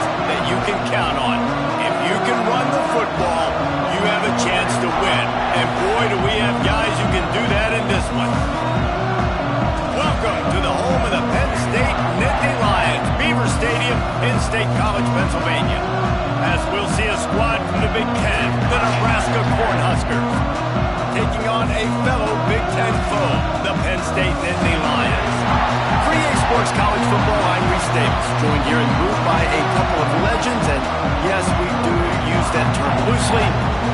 offense that you can count on. If you can run the football, you have a chance to win. And boy, do we have guys who can do that in this one. Welcome to the home of the Penn State Nittany Lions, Beaver Stadium in State College, Pennsylvania. As we'll see a squad from the Big Ten, the Nebraska Cornhuskers, taking on a fellow Big Ten foe, the Penn State Nittany Lions. For EA Sports College Football, I'm Reese Davis, joined here in the booth by a couple of legends, and yes, we do use that term loosely.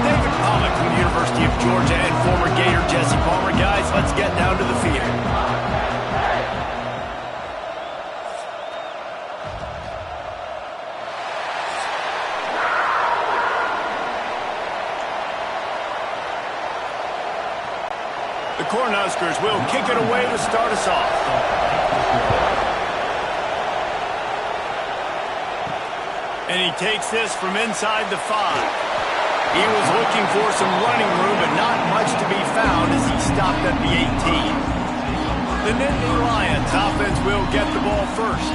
David Pollock from the University of Georgia and former Gator Jesse Palmer. Guys, let's get down to the field. The Cornhuskers will kick it away to start us off. And he takes this from inside the 5. He was looking for some running room, but not much to be found as he stopped at the 18. The Nittany Lions offense will get the ball first.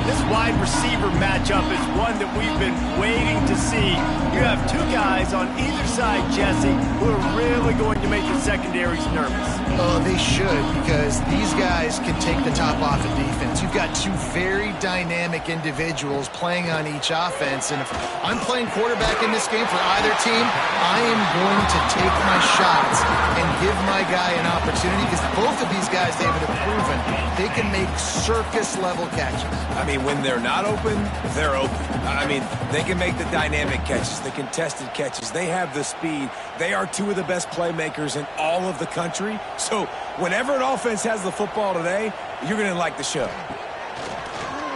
This wide receiver matchup is one that we've been waiting to see. You have two guys on either side, Jesse, who are really going to make the secondaries nervous. Oh, they should, because these guys can take the top off of defense. You've got two very dynamic individuals playing on each offense, and if I'm playing quarterback in this game for either team, I am going to take my shots and give my guy an opportunity, because both of these guys, David, have proven they can make circus-level catches. I mean, when they're not open, they're open. I mean, they can make the dynamic catches, the contested catches. They have the speed. They are two of the best playmakers in all of the country. So whenever an offense has the football today, you're going to like the show.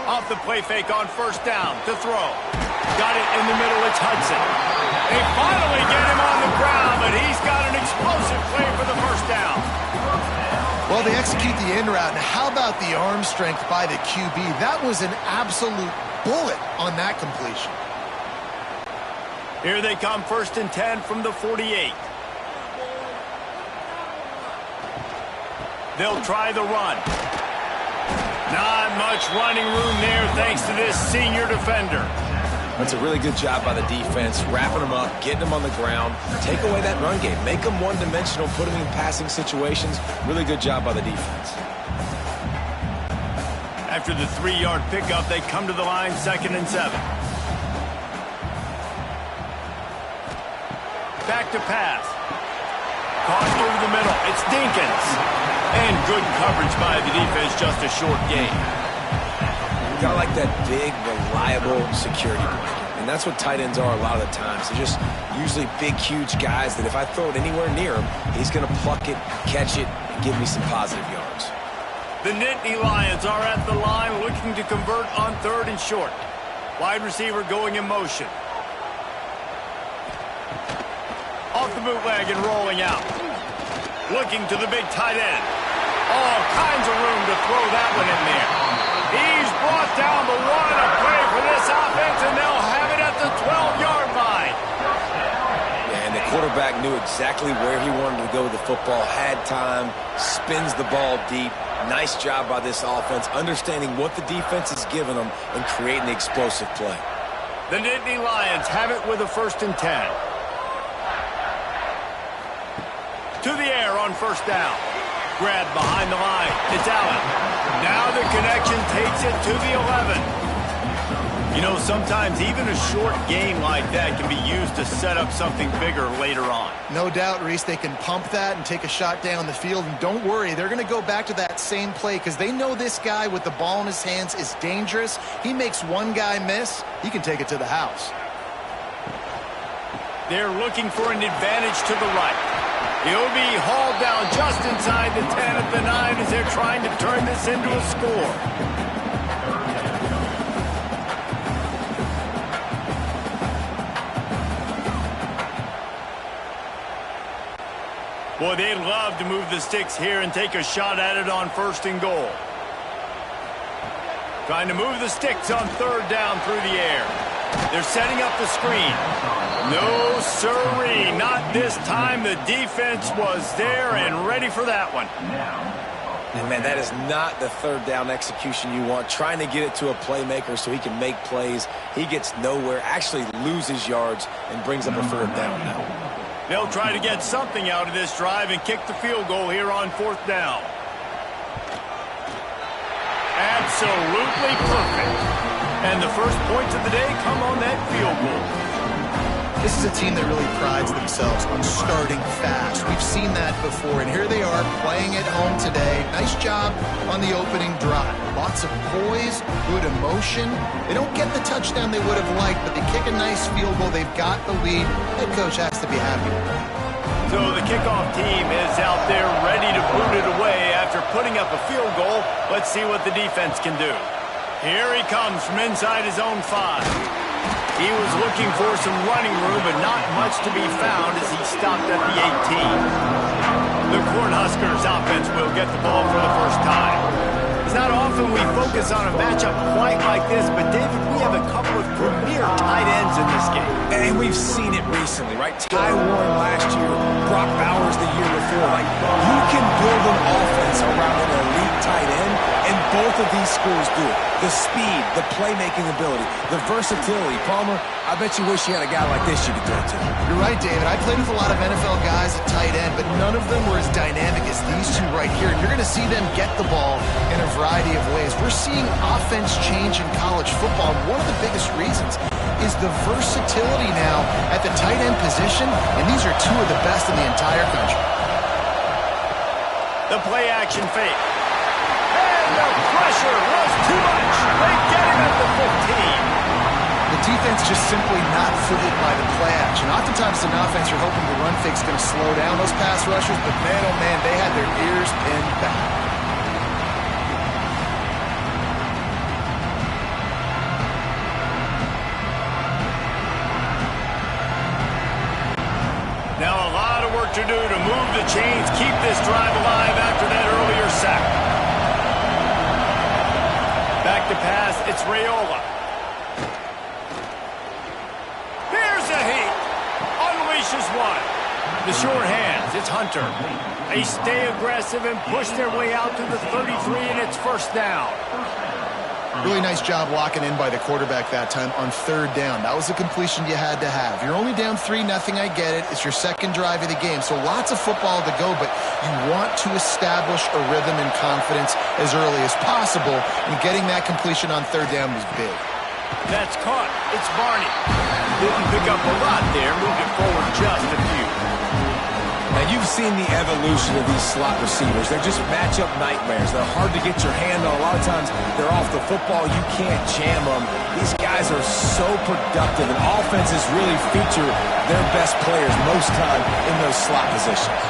Off the play fake on first down to throw. Got it in the middle. It's Hudson. They finally get him on the ground, but he's got an explosive play for the first down. Well, they execute the end route. Now, how about the arm strength by the QB? That was an absolute bullet on that completion. Here they come, 1st and 10 from the 48. They'll try the run. Not much running room there thanks to this senior defender. That's a really good job by the defense, wrapping them up, getting them on the ground, take away that run game, make them one-dimensional, put them in passing situations. Really good job by the defense. After the 3-yard pickup, they come to the line, 2nd and 7. Back to pass. Caught over the middle. It's Dinkins. And good coverage by the defense, just a short gain. Got like that big, reliable security blanket. And that's what tight ends are a lot of the times. They're just usually big, huge guys that if I throw it anywhere near him, he's going to pluck it, catch it, and give me some positive yards. The Nittany Lions are at the line looking to convert on 3rd and short. Wide receiver going in motion. Off the bootleg and rolling out. Looking to the big tight end. All kinds of room to throw that one in there. He's brought down the 1, a play for this offense, and they'll have it at the 12-yard line. And the quarterback knew exactly where he wanted to go with the football, had time, spins the ball deep. Nice job by this offense, understanding what the defense is giving them and creating the explosive play. The Nittany Lions have it with a 1st and 10. To the air on 1st down. Grab behind the line. It's Allen. Now the connection takes it to the 11. You know, sometimes even a short game like that can be used to set up something bigger later on. No doubt, Reese, they can pump that and take a shot down the field. And don't worry, they're going to go back to that same play because they know this guy with the ball in his hands is dangerous. He makes one guy miss, he can take it to the house. They're looking for an advantage to the right. He'll be hauled down just inside the 10 at the 9 as they're trying to turn this into a score. Boy, they'd love to move the sticks here and take a shot at it on 1st and goal. Trying to move the sticks on 3rd down through the air. They're setting up the screen. No, sirree, not this time. The defense was there and ready for that one. And, man, that is not the third down execution you want. Trying to get it to a playmaker so he can make plays. He gets nowhere, actually loses yards, and brings up a fourth down now. They'll try to get something out of this drive and kick the field goal here on fourth down. Absolutely perfect. And the first points of the day come on that field goal. This is a team that really prides themselves on starting fast. We've seen that before, and here they are playing at home today. Nice job on the opening drive. Lots of poise, good emotion. They don't get the touchdown they would have liked, but they kick a nice field goal. They've got the lead. Head coach has to be happy with that. So the kickoff team is out there ready to boot it away after putting up a field goal. Let's see what the defense can do. Here he comes from inside his own 5. He was looking for some running room, but not much to be found as he stopped at the 18. The Cornhuskers offense will get the ball for the first time. It's not often we focus on a matchup quite like this, but David, we have a couple of premier tight ends in this game. And we've seen it recently, right? Ty Warren last year, Brock Bowers the year before. Like, you can build an offense around an elite tight end, and both of these schools do it. The speed, the playmaking ability, the versatility. Palmer, I bet you wish you had a guy like this you could throw to. You're right, David. I played with a lot of NFL guys at tight end, but none of them were as dynamic as these two right here. And you're going to see them get the ball in a variety of ways. We're seeing offense change in college football. And one of the biggest reasons is the versatility now at the tight end position, and these are two of the best in the entire country. The play action fake. And the pressure was too much. They get him at the 15. The defense just simply not fooled by the play action. Oftentimes in offense, you're hoping the run fake's going to slow down those pass rushers, but man, oh man, they had their ears pinned back. Now a lot of work to do to move the chains, keep this drive alive after that earlier sack. Back to pass, it's Raiola. Here's a heat. Unleashes one. The short hands, it's Hunter. They stay aggressive and push their way out to the 33, and it's first down. Really nice job locking in by the quarterback that time on third down. That was a completion you had to have. You're only down 3-0, I get it. It's your second drive of the game, so lots of football to go, but you want to establish a rhythm and confidence as early as possible, and getting that completion on third down was big. That's caught. It's Barney. Didn't pick up a lot there, moved it forward just a few. Now, you've seen the evolution of these slot receivers. They're just matchup nightmares. They're hard to get your hand on. A lot of times, they're off the football. You can't jam them. These guys are so productive, and offenses really feature their best players most time in those slot positions.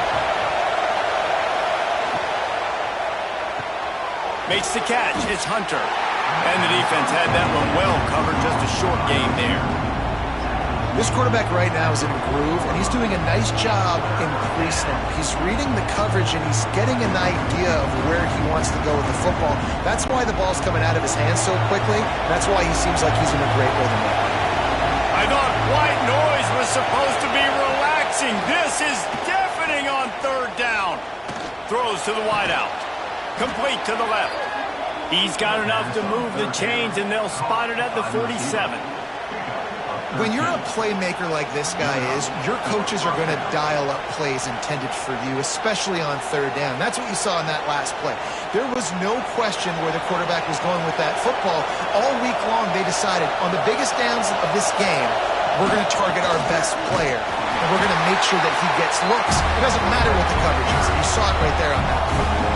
Makes the catch. It's Hunter. And the defense had that one well covered. Just a short game there. This quarterback right now is in a groove, and he's doing a nice job in pre-snap. He's reading the coverage, and he's getting an idea of where he wants to go with the football. That's why the ball's coming out of his hands so quickly. That's why he seems like he's in a great rhythm. I thought white noise was supposed to be relaxing. This is deafening on third down. Throws to the wideout. Complete to the left. He's got enough to move the chains, and they'll spot it at the 47. When you're a playmaker like this guy is, your coaches are going to dial up plays intended for you, especially on third down. That's what you saw in that last play. There was no question where the quarterback was going with that football. All week long, they decided on the biggest downs of this game, we're going to target our best player, and we're going to make sure that he gets looks. It doesn't matter what the coverage is. You saw it right there on that play.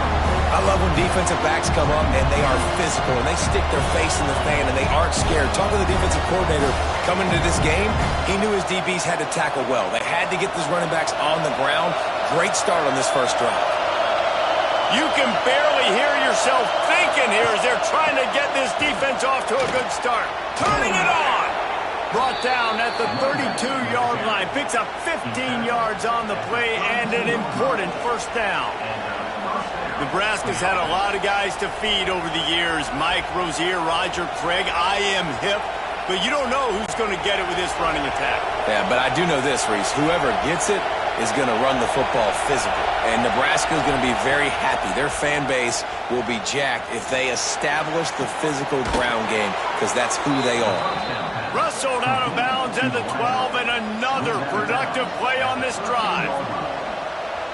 I love when defensive backs come up and they are physical and they stick their face in the fan and they aren't scared. Talk to the defensive coordinator coming into this game. He knew his DBs had to tackle well. They had to get these running backs on the ground. Great start on this first drive. You can barely hear yourself thinking here as they're trying to get this defense off to a good start. Turning it on. Brought down at the 32-yard line. Picks up 15 yards on the play and an important first down. Nebraska's had a lot of guys to feed over the years. Mike Rozier, Roger Craig, I am hip. But you don't know who's going to get it with this running attack. Yeah, but I do know this, Reese. Whoever gets it is going to run the football physical. And Nebraska is going to be very happy. Their fan base will be jacked if they establish the physical ground game, because that's who they are. Wrestled out of bounds at the 12, and another productive play on this drive.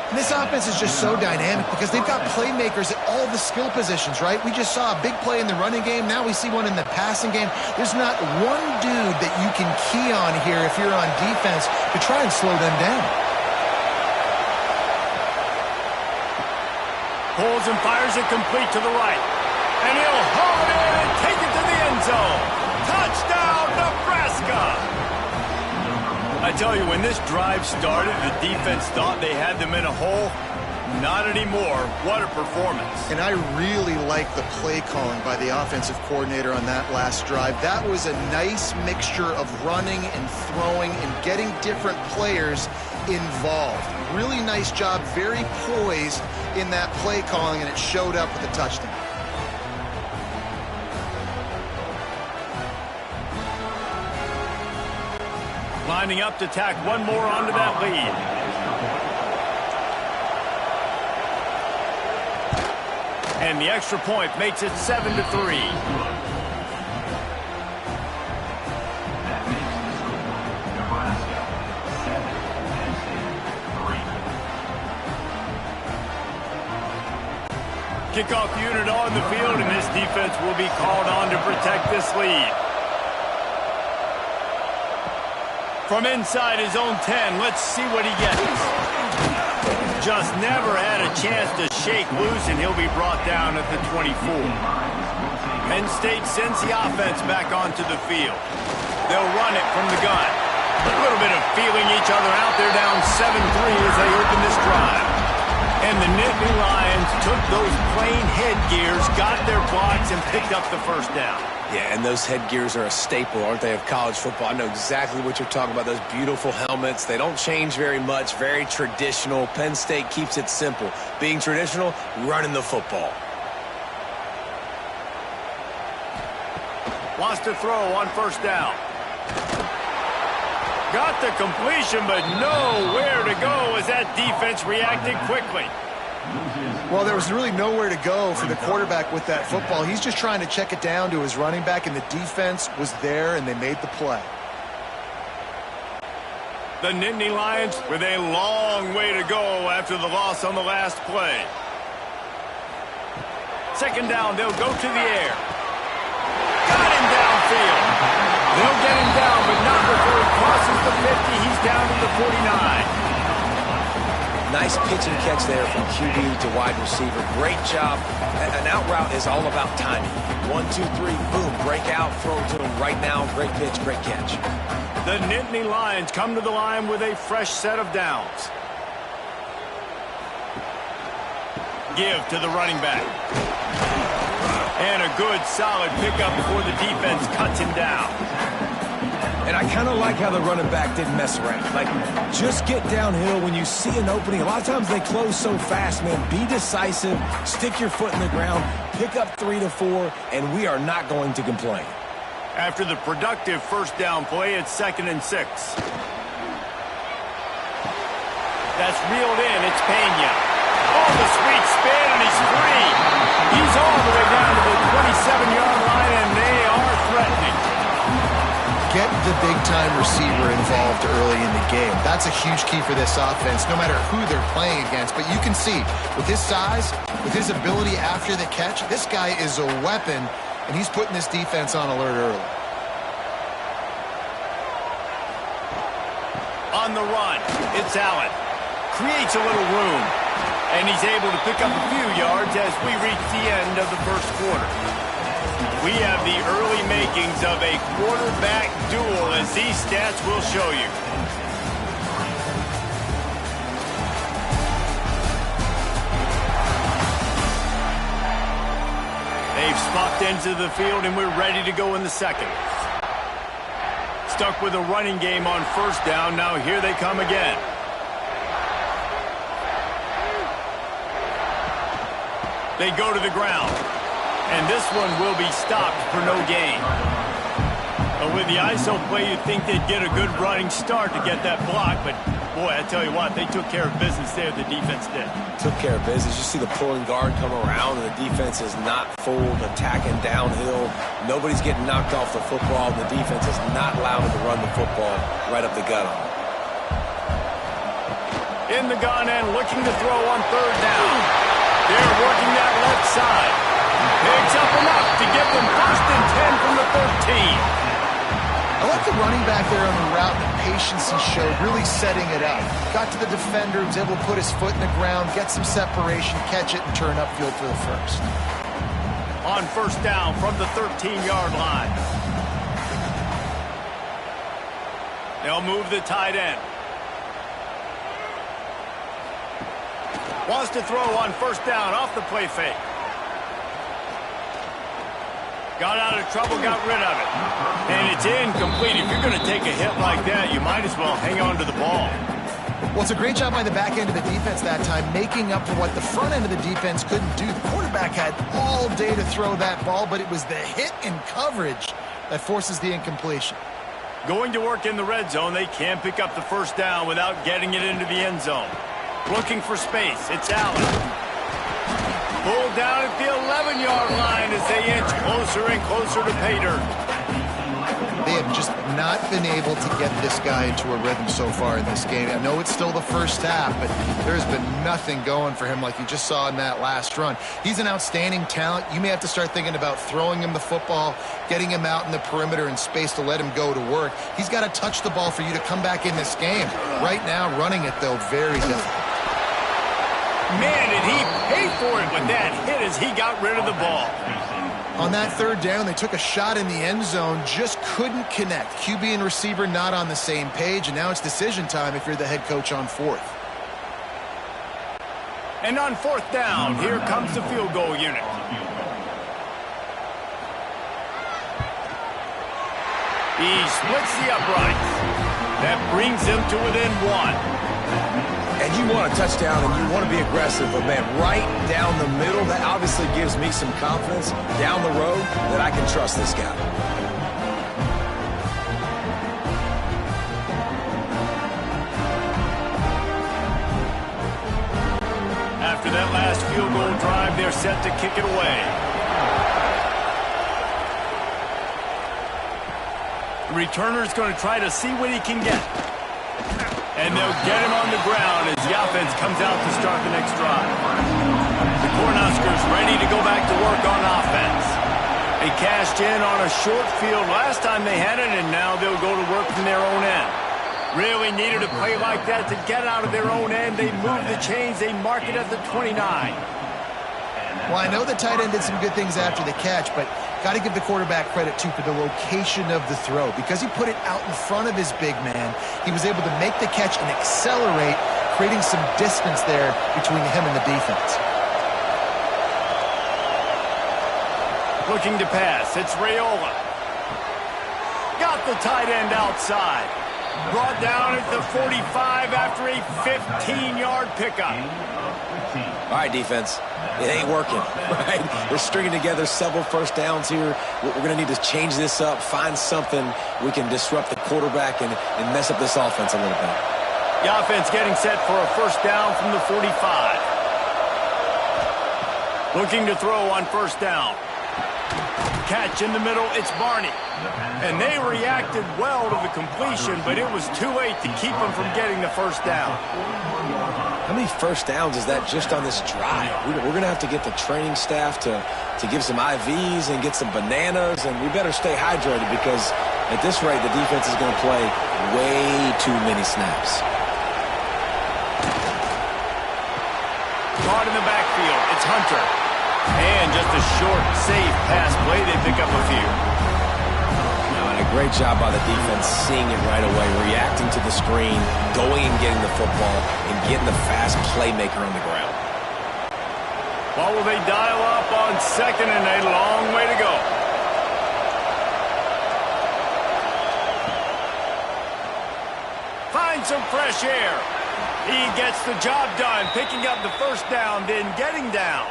And this offense is just so dynamic because they've got playmakers at all the skill positions, right? We just saw a big play in the running game. Now we see one in the passing game. There's not one dude that you can key on here if you're on defense to try and slow them down. Pulls and fires it complete to the right. And he'll haul it in and take it to the end zone. Touchdown, Nebraska! I tell you, when this drive started, the defense thought they had them in a hole. Not anymore. What a performance. And I really like the play calling by the offensive coordinator on that last drive. That was a nice mixture of running and throwing and getting different players involved. Really nice job, very poised in that play calling, and it showed up with a touchdown. Lining up to tack one more onto that lead. And the extra point makes it 7-3. Kickoff unit on the field, and this defense will be called on to protect this lead. From inside his own 10, let's see what he gets. Just never had a chance to shake loose, and he'll be brought down at the 24. Penn State sends the offense back onto the field. They'll run it from the gun. A little bit of feeling each other out there, down 7-3 as they open this drive. And the Nittany Lions took those plain headgears, got their blocks, and picked up the first down. Yeah, and those headgears are a staple, aren't they, of college football? I know exactly what you're talking about, those beautiful helmets. They don't change very much, very traditional. Penn State keeps it simple. Being traditional, running the football. Wants to throw on first down. Got the completion, but nowhere to go as that defense reacted quickly. Well, there was really nowhere to go for the quarterback with that football. He's just trying to check it down to his running back, and the defense was there, and they made the play. The Nittany Lions with a long way to go after the loss on the last play. Second down, they'll go to the air. Got him downfield. They'll get him down, but not before he crosses the 50. He's down to the 49. Nice pitch and catch there from QB to wide receiver. Great job. An out route is all about timing. 1, 2, 3, boom, break out, throw to him right now. Great pitch, great catch. The Nittany Lions come to the line with a fresh set of downs. Give to the running back. And a good, solid pickup before the defense cuts him down. And I kind of like how the running back didn't mess around. Like, just get downhill when you see an opening. A lot of times they close so fast, man. Be decisive, stick your foot in the ground, pick up 3 to 4, and we are not going to complain. After the productive first down play, it's 2nd and 6. That's reeled in. It's Penn. Oh, the sweet spin, and he's free. He's all the way down to the 27-yard line, and they are threatening. Get the big-time receiver involved early in the game. That's a huge key for this offense, no matter who they're playing against. But you can see, with his size, with his ability after the catch, this guy is a weapon, and he's putting this defense on alert early. On the run, it's Allen. Creates a little room, and he's able to pick up a few yards as we reach the end of the first quarter. We have the early makings of a quarterback duel, as these stats will show you. They've swapped into the field, and we're ready to go in the second. Stuck with a running game on first down. Now here they come again. They go to the ground. And this one will be stopped for no gain. But with the ISO play, you'd think they'd get a good running start to get that block. But, boy, I tell you what, they took care of business there, the defense did. Took care of business. You see the pulling guard come around, and the defense is not fooled, attacking downhill. Nobody's getting knocked off the football. The defense is not allowing to run the football right up the gut on them. In the gun and looking to throw on third down. They're working that left side. Picks up enough to give them 1st and 10 from the 13. I like the running back there on the route and the patience he showed, really setting it up. Got to the defender, was able to put his foot in the ground, get some separation, catch it, and turn upfield for the first. On 1st down from the 13-yard line. They'll move the tight end. Wants to throw on 1st down off the play fake. Got out of trouble, got rid of it. And it's incomplete. If you're going to take a hit like that, you might as well hang on to the ball. Well, it's a great job by the back end of the defense that time, making up for what the front end of the defense couldn't do. The quarterback had all day to throw that ball, but it was the hit and coverage that forces the incompletion. Going to work in the red zone, they can't pick up the 1st down without getting it into the end zone. Looking for space. It's Allen. Pulled down at the 11-yard line as they inch closer and closer to pay dirt. They have just not been able to get this guy into a rhythm so far in this game. I know it's still the first half, but there's been nothing going for him like you just saw in that last run. He's an outstanding talent. You may have to start thinking about throwing him the football, getting him out in the perimeter in space to let him go to work. He's got to touch the ball for you to come back in this game. Right now, running it, though, very difficult. Man, did he pay for it with that hit as he got rid of the ball. On that 3rd down, they took a shot in the end zone, just couldn't connect. QB and receiver not on the same page, and now it's decision time if you're the head coach on 4th. And on 4th down, here comes the field goal unit. He splits the uprights. That brings him to within 1. And you want a touchdown and you want to be aggressive, but man, right down the middle, that obviously gives me some confidence down the road that I can trust this guy. After that last field goal drive, they're set to kick it away. The returner's going to try to see what he can get. And they'll get him on the ground as the offense comes out to start the next drive. The Cornhuskers ready to go back to work on offense. They cashed in on a short field last time they had it, and now they'll go to work from their own end. Really needed a play like that to get out of their own end. They move the chains. They mark it at the 29. Well, I know the tight end did some good things after the catch, but got to give the quarterback credit, too, for the location of the throw. Because he put it out in front of his big man, he was able to make the catch and accelerate, creating some distance there between him and the defense. Looking to pass. It's Raiola. Got the tight end outside. Brought down at the 45 after a 15-yard pickup. All right, defense. It ain't working, right? We're stringing together several 1st downs here. We're going to need to change this up, find something we can disrupt the quarterback and mess up this offense a little bit. The offense getting set for a 1st down from the 45. Looking to throw on 1st down. Catch in the middle, it's Barney. And they reacted well to the completion, but it was too late to keep them from getting the 1st down. How many 1st downs is that just on this drive? We're going to have to get the training staff to give some IVs and get some bananas, and we better stay hydrated because at this rate, the defense is going to play way too many snaps. Caught in the backfield, it's Hunter. And just a short, safe pass play, they pick up a few. And a great job by the defense seeing it right away, reacting to the screen, going and getting the football, and getting the fast playmaker on the ground. What will they dial up on 2nd and a long way to go? Find some fresh air. He gets the job done, picking up the 1st down, then getting down.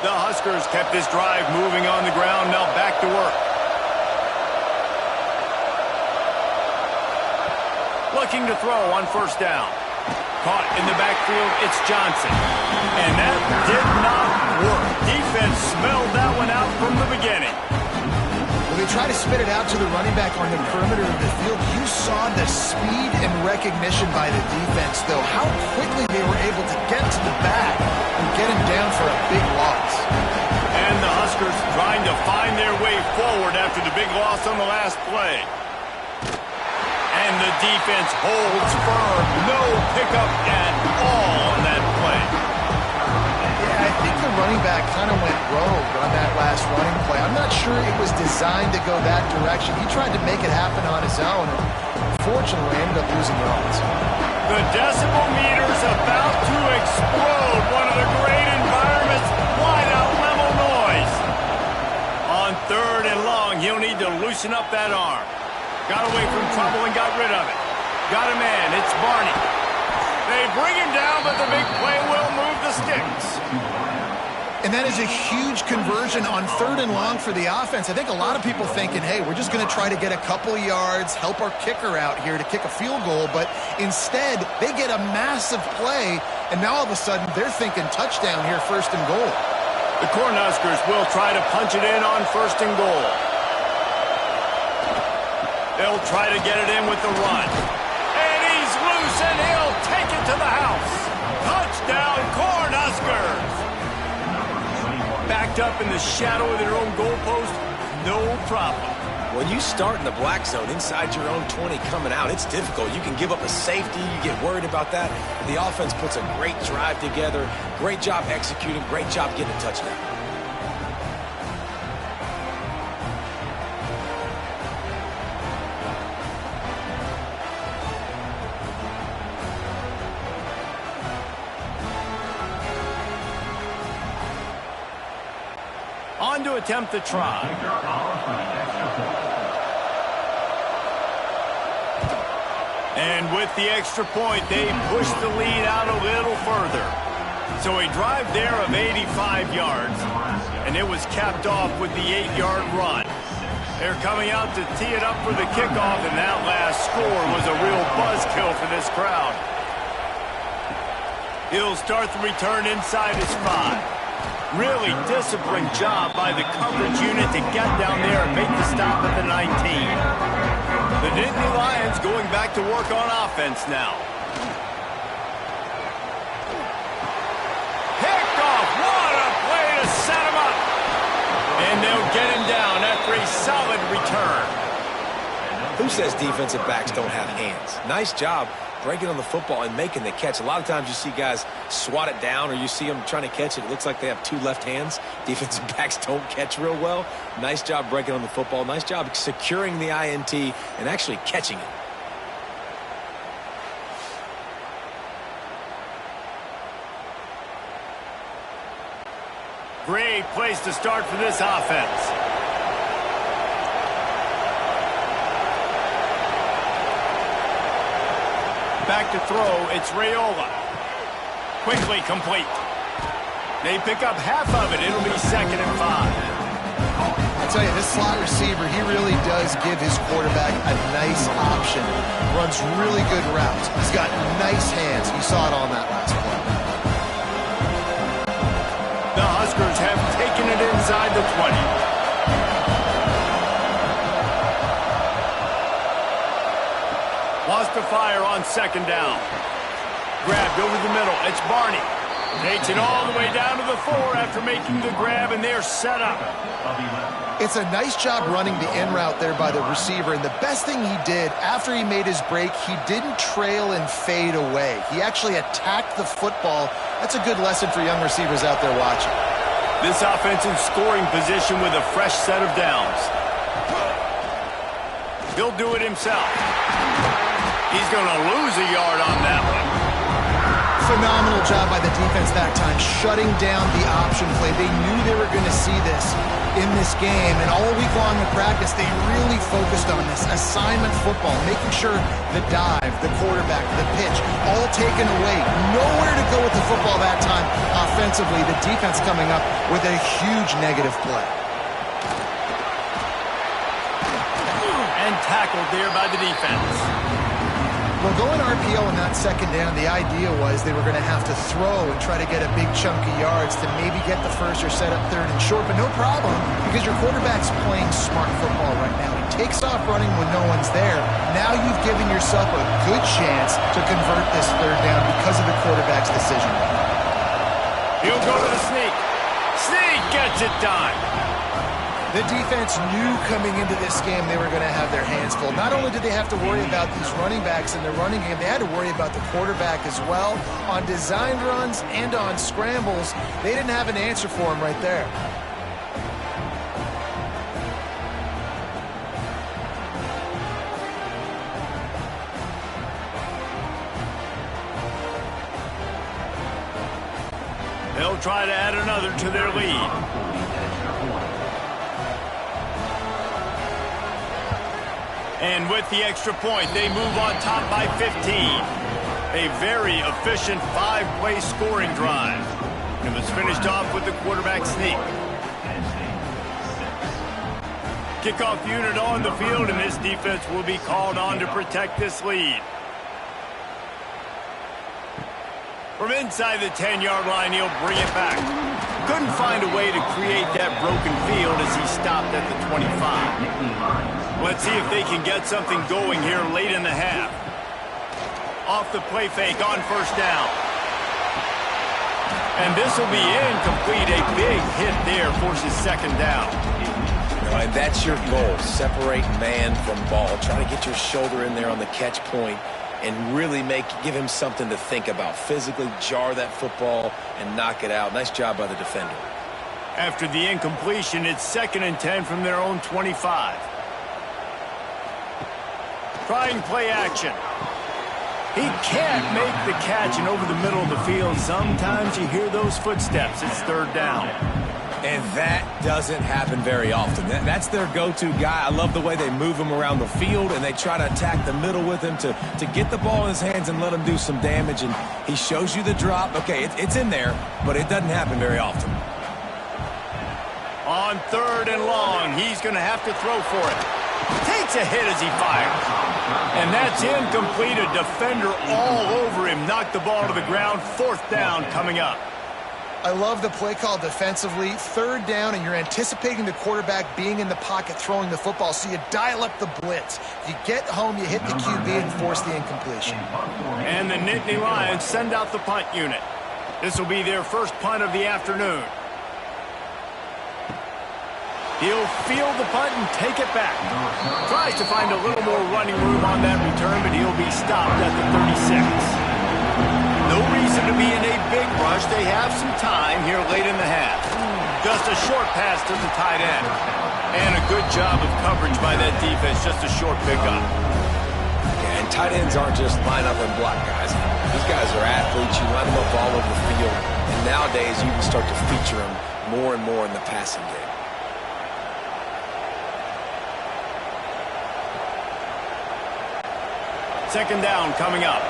The Huskers kept this drive moving on the ground. Now back to work. Looking to throw on first down. Caught in the backfield, it's Johnson. And that did not work. Defense smelled that one out from the beginning. When they try to spit it out to the running back on the perimeter of the field, you saw the speed and recognition by the defense, though, how quickly they were able to get to the back and get him down for a big loss. And the Huskers trying to find their way forward after the big loss on the last play. And the defense holds firm. No pickup at all on that play. Yeah, I think the running back kind of went rogue on that last running play. I'm not sure it was designed to go that direction. He tried to make it happen on his own, and unfortunately ended up losing yards. The decibel meter's about to explode. One of the great environments. Wide out level noise. On 3rd and long, he'll need to loosen up that arm. Got away from trouble and got rid of it. Got a man. It's Barney. They bring him down, but the big play will move the sticks. And that is a huge conversion on 3rd and long for the offense. I think a lot of people thinking, hey, we're just going to try to get a couple of yards, help our kicker out here to kick a field goal. But instead, they get a massive play, and now all of a sudden they're thinking touchdown here, 1st and goal. The Cornhuskers will try to punch it in on 1st and goal. They'll try to get it in with the run. And he's loose, and he'll take it to the house. Touchdown, Cornhuskers! Backed up in the shadow of their own goalpost, no problem. When you start in the black zone inside your own 20 coming out, it's difficult. You can give up a safety. You get worried about that. The offense puts a great drive together. Great job executing. Great job getting a touchdown. On to attempt the try. And with the extra point, they push the lead out a little further. So a drive there of 85 yards, and it was capped off with the 8-yard run. They're coming out to tee it up for the kickoff, and that last score was a real buzzkill for this crowd. He'll start the return inside his 5. Really disciplined job by the coverage unit to get down there and make the stop at the 19. The Nittany Lions going back to work on offense now. Picked off. What a play to set him up. And they'll get him down after a solid return. Who says defensive backs don't have hands? Nice job breaking on the football and making the catch. A lot of times you see guys swat it down or you see them trying to catch it. It looks like they have 2 left hands. Defensive backs don't catch real well. Nice job breaking on the football. Nice job securing the INT and actually catching it. Great place to start for this offense. Back to throw, it's Raiola. Quickly complete. They pick up half of it. It'll be 2nd and 5. I'll tell you, this slot receiver, he really does give his quarterback a nice option. Runs really good routes. He's got nice hands. You saw it on that last play. The Huskers have taken it inside the 20. Lost to fire on 2nd down. Grabbed over the middle. It's Barney. Takes it all the way down to the 4 after making the grab, and they're set up. It's a nice job running the in route there by the receiver, and the best thing he did after he made his break, he didn't trail and fade away. He actually attacked the football. That's a good lesson for young receivers out there watching. This offense in scoring position with a fresh set of downs. He'll do it himself. He's going to lose a yard on that one. Phenomenal job by the defense that time, shutting down the option play. They knew they were going to see this in this game, and all week long in practice, they really focused on this assignment football, making sure the dive, the quarterback, the pitch, all taken away. Nowhere to go with the football that time offensively. The defense coming up with a huge negative play. And tackled there by the defense. Well, going RPO on that second down, the idea was they were going to have to throw and try to get a big chunk of yards to maybe get the first or set up third and short, but no problem because your quarterback's playing smart football right now. He takes off running when no one's there. Now you've given yourself a good chance to convert this third down because of the quarterback's decision. He'll go to the sneak. Sneak gets it done. The defense knew coming into this game they were going to have their hands full. Not only did they have to worry about these running backs in the running game, they had to worry about the quarterback as well. On designed runs and on scrambles, they didn't have an answer for him right there. They'll try to add another to their lead. And with the extra point, they move on top by 15. A very efficient 5-play scoring drive. It was finished off with the quarterback sneak. Kickoff unit on the field, and this defense will be called on to protect this lead. From inside the 10-yard line, he'll bring it back. Couldn't find a way to create that broken field as he stopped at the 25. Let's see if they can get something going here late in the half. Off the play fake on first down. And this will be incomplete. A big hit there forces second down. And that's your goal. Separate man from ball. Try to get your shoulder in there on the catch point and really give him something to think about. Physically jar that football and knock it out. Nice job by the defender. After the incompletion, it's 2nd and 10 from their own 25. Trying play action. He can't make the catch, and over the middle of the field, sometimes you hear those footsteps. It's third down. And that doesn't happen very often. That's their go-to guy. I love the way they move him around the field, and they try to attack the middle with him to get the ball in his hands and let him do some damage. And he shows you the drop. Okay, it's in there, but it doesn't happen very often. On 3rd and long, he's going to have to throw for it. Takes a hit as he fires. And that's incomplete. A defender all over him. Knocked the ball to the ground. 4th down coming up. I love the play call defensively. 3rd down, and you're anticipating the quarterback being in the pocket throwing the football, so you dial up the blitz. You get home, you hit the QB, and force the incompletion. And the Nittany Lions send out the punt unit. This will be their first punt of the afternoon. He'll field the punt and take it back. Tries to find a little more running room on that return, but he'll be stopped at the 36. No reason to be in a big rush. They have some time here late in the half. Just a short pass to the tight end. And a good job of coverage by that defense. Just a short pickup. Yeah, and tight ends aren't just line up and block guys. These guys are athletes. You line them up all over the field. And nowadays, you can start to feature them more and more in the passing game. Second down coming up.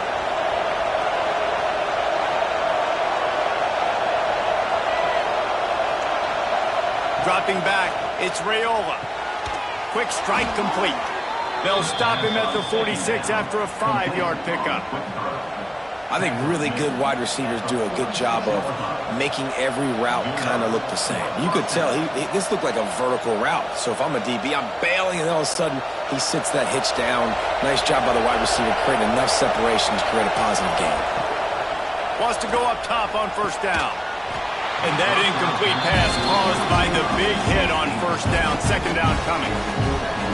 Dropping back, it's Raiola. Quick strike complete. They'll stop him at the 46 after a 5-yard pickup. I think really good wide receivers do a good job of making every route kind of look the same. You could tell this looked like a vertical route. So if I'm a DB, I'm bailing, and all of a sudden he sits that hitch down. Nice job by the wide receiver, creating enough separation to create a positive gain. Wants to go up top on first down. And that incomplete pass caused by the big hit on first down. Second down coming.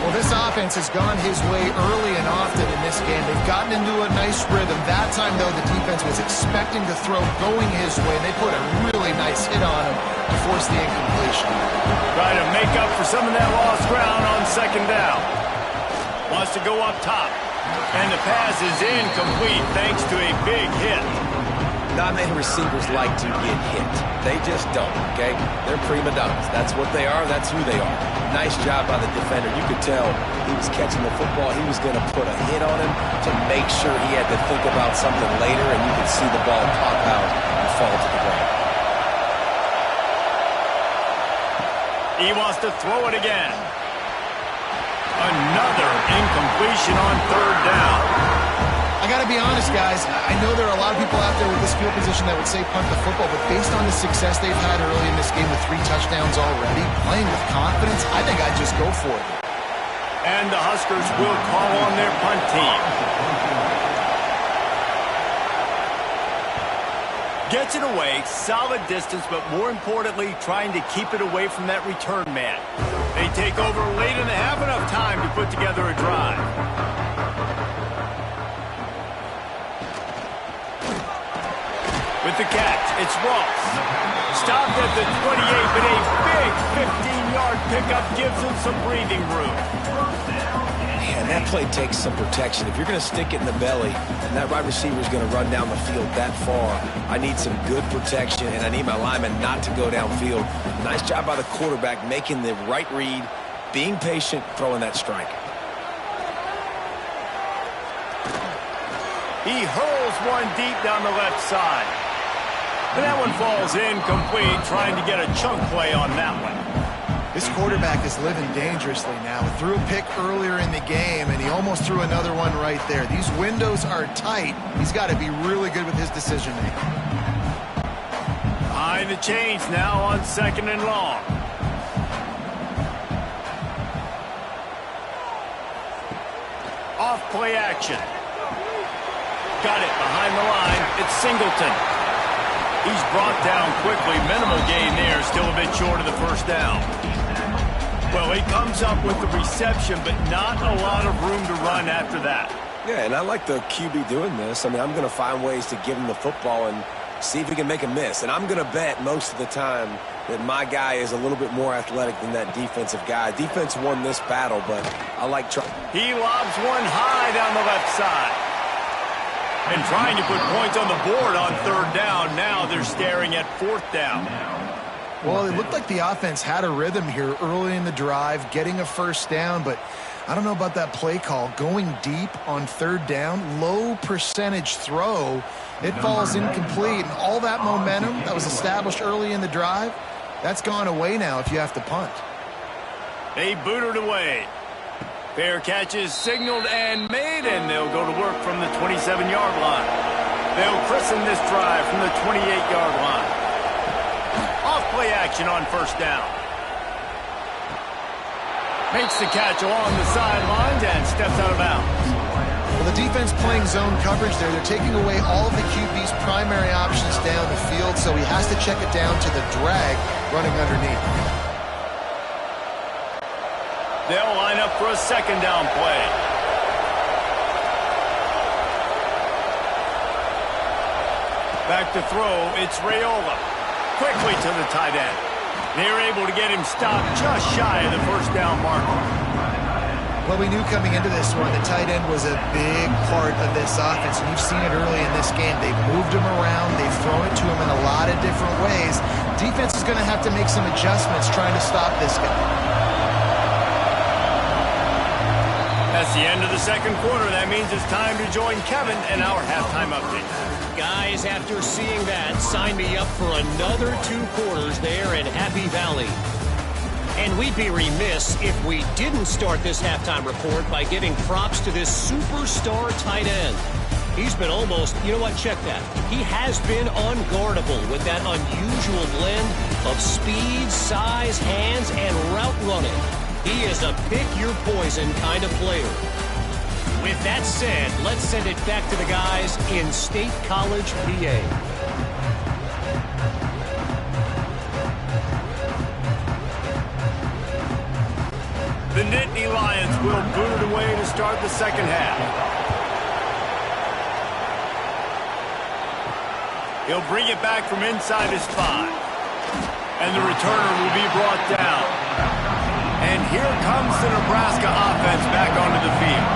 Well, this offense has gone his way early and often in this game. They've gotten into a nice rhythm. That time, though, the defense was expecting to throw going his way, and they put a really nice hit on him to force the incompletion. Try to make up for some of that lost ground on second down. Wants to go up top. And the pass is incomplete thanks to a big hit. not many receivers like to get hit. They just don't, okay? They're prima donnas. That's what they are. That's who they are. Nice job by the defender. You could tell he was catching the football. He was going to put a hit on him to make sure he had to think about something later, and you could see the ball pop out and fall to the ground. He wants to throw it again. Another incompletion on third down. I got to be honest, guys. I know there are a lot of people out there with this field position that would say punt the football, but based on the success they've had early in this game with 3 touchdowns already, playing with confidence, I think I'd just go for it. And the Huskers will call on their punt team. Gets it away, solid distance, but more importantly, trying to keep it away from that return man. They take over late in the half, enough time to put together a drive. With the catch, it's Ross. Stopped at the 28, but a big 15-yard pickup gives him some breathing room. And that play takes some protection. If you're going to stick it in the belly and that wide receiver is going to run down the field that far, I need some good protection, and I need my lineman not to go downfield. Nice job by the quarterback making the right read, being patient, throwing that strike. He hurls one deep down the left side. And that one falls incomplete, trying to get a chunk play on that one. This quarterback is living dangerously now. He threw a pick earlier in the game, and he almost threw another one right there. These windows are tight. He's got to be really good with his decision-making. Behind the chains now on 2nd and long. Off play action. Got it behind the line. It's Singleton. He's brought down quickly. Minimal gain there. Still a bit short of the first down. Well, he comes up with the reception, but not a lot of room to run after that. Yeah, and I like the QB doing this. I mean, I'm going to find ways to give him the football and see if he can make a miss. And I'm going to bet most of the time that my guy is a little bit more athletic than that defensive guy. Defense won this battle, but I like trying. He lobs one high down the left side. And trying to put points on the board on 3rd down. Now they're staring at 4th down. Well, it looked like the offense had a rhythm here early in the drive, getting a first down, but I don't know about that play call. Going deep on 3rd down, low percentage throw, it falls incomplete, and all that momentum that was established early in the drive, that's gone away now if you have to punt. They boot it away. Fair catch is signaled and made, and they'll go to work from the 27-yard line. They'll christen this drive from the 28-yard line. Off play action on 1st down. Makes the catch along the sidelines and steps out of bounds. Well, the defense playing zone coverage there. They're taking away all of the QB's primary options down the field, so he has to check it down to the drag running underneath. They'll line up for a 2nd down play. Back to throw, it's Raiola. Quickly to the tight end. They're able to get him stopped just shy of the 1st down marker. Well, we knew coming into this one the tight end was a big part of this offense, and you've seen it early in this game. They've moved him around. They've thrown it to him in a lot of different ways. Defense is going to have to make some adjustments trying to stop this guy. That's the end of the 2nd quarter. That means it's time to join Kevin in our halftime update. Guys, after seeing that, sign me up for another 2 quarters there in Happy Valley. And we'd be remiss if we didn't start this halftime report by giving props to this superstar tight end. He's been almost, you know what, check that. He has been unguardable with that unusual blend of speed, size, hands, and route running. He is a pick-your-poison kind of player. With that said, let's send it back to the guys in State College, PA. The Nittany Lions will boot it away to start the 2nd half. He'll bring it back from inside his 5. And the returner will be brought down. And here comes the Nebraska offense back onto the field.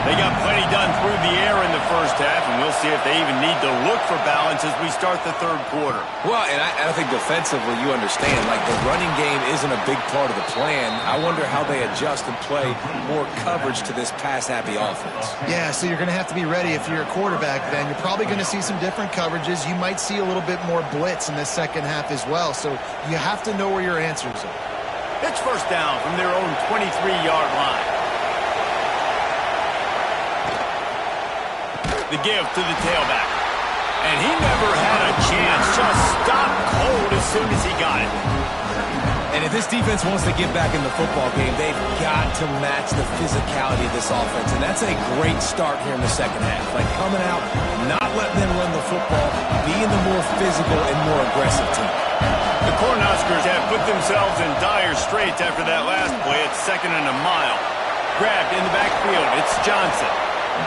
They got plenty done through the air in the first half, and we'll see if they even need to look for balance as we start the third quarter. Well, and I think defensively, you understand, like the running game isn't a big part of the plan. I wonder how they adjust and play more coverage to this pass-happy offense. Yeah, so you're going to have to be ready if you're a quarterback then. You're probably going to see some different coverages. You might see a little bit more blitz in the second half as well, so you have to know where your answers are. It's first down from their own 23-yard line. The give to the tailback. And he never had a chance. Just stopped cold as soon as he got it. And if this defense wants to get back in the football game, they've got to match the physicality of this offense. And that's a great start here in the second half. Like coming out, not letting them run the football, being the more physical and more aggressive team. The Cornhuskers have put themselves in dire straits after that last play at 2nd and a mile. Grabbed in the backfield. It's Johnson.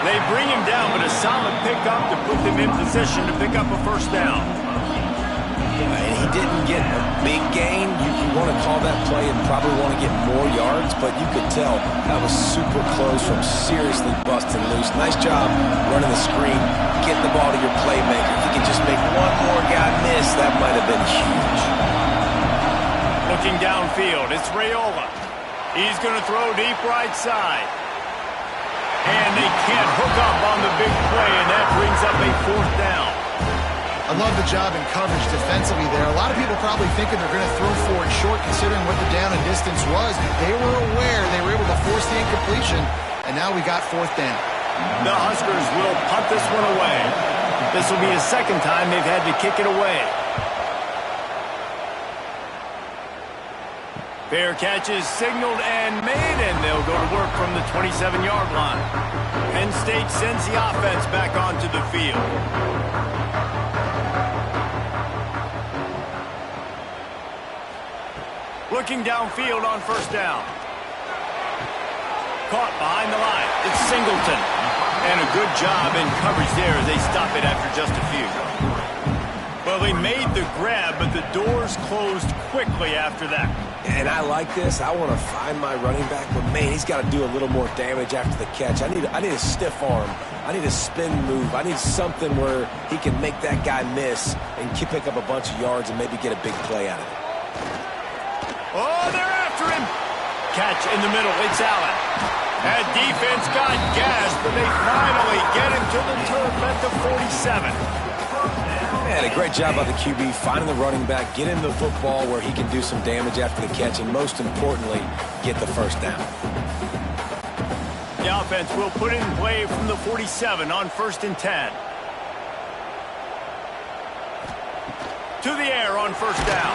They bring him down, but a solid pickup to put them in position to pick up a first down. And he didn't get a big gain. You want to call that play and probably want to get more yards, but you could tell that was super close from seriously busting loose. Nice job running the screen, getting the ball to your playmaker. If you can just make one more guy miss, that might have been huge. Looking downfield, it's Raiola. He's going to throw deep right side. And they can't hook up on the big play, and that brings up a fourth down. I love the job in coverage defensively there. A lot of people probably thinking they're going to throw for it short considering what the down and distance was. But they were aware. They were able to force the incompletion, and now we got fourth down. The Huskers will punt this one away. This will be the second time they've had to kick it away. Fair catch is signaled and made, and they'll go to work from the 27-yard line. Penn State sends the offense back onto the field. Looking downfield on first down. Caught behind the line. It's Singleton. And a good job in coverage there as they stop it after just a few. Well, they made the grab, but the doors closed quickly after that. And I like this. I want to find my running back, but man, he's got to do a little more damage after the catch. I need a stiff arm. I need a spin move. I need something where he can make that guy miss and pick up a bunch of yards and maybe get a big play out of it. Oh, they're after him. Catch in the middle. It's Allen. That defense got gashed, but they finally get him to the turf at the 47. Man, a great job by the QB finding the running back, get him the football where he can do some damage after the catch, and most importantly, get the first down. The offense will put it in play from the 47 on 1st and 10. To the air on first down.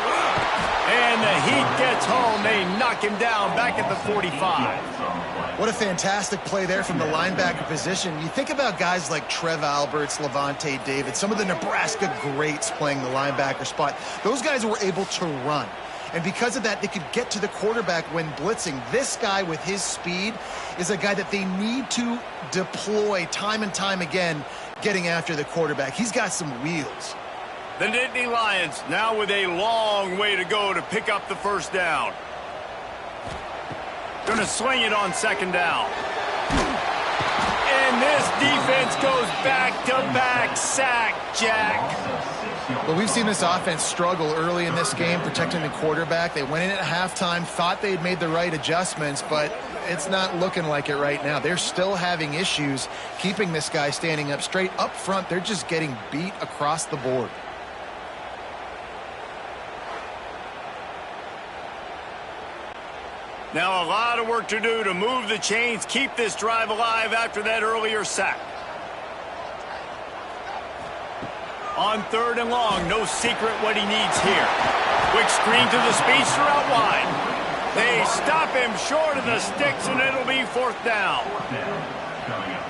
And the heat gets home. They knock him down back at the 45. What a fantastic play there from the linebacker position. You think about guys like Trev Alberts, Levante David, some of the Nebraska greats playing the linebacker spot. Those guys were able to run. And because of that, they could get to the quarterback when blitzing. This guy with his speed is a guy that they need to deploy time and time again getting after the quarterback. He's got some wheels. The Nittany Lions now with a long way to go to pick up the first down. Going to swing it on second down. And this defense goes back-to-back sack, Jack. Well, we've seen this offense struggle early in this game protecting the quarterback. They went in at halftime, thought they'd made the right adjustments, but it's not looking like it right now. They're still having issues keeping this guy standing up straight. Up front, they're just getting beat across the board. Now a lot of work to do to move the chains, keep this drive alive after that earlier sack. On 3rd and long, no secret what he needs here. Quick screen to the speedster out wide. They stop him short of the sticks, and it'll be 4th down.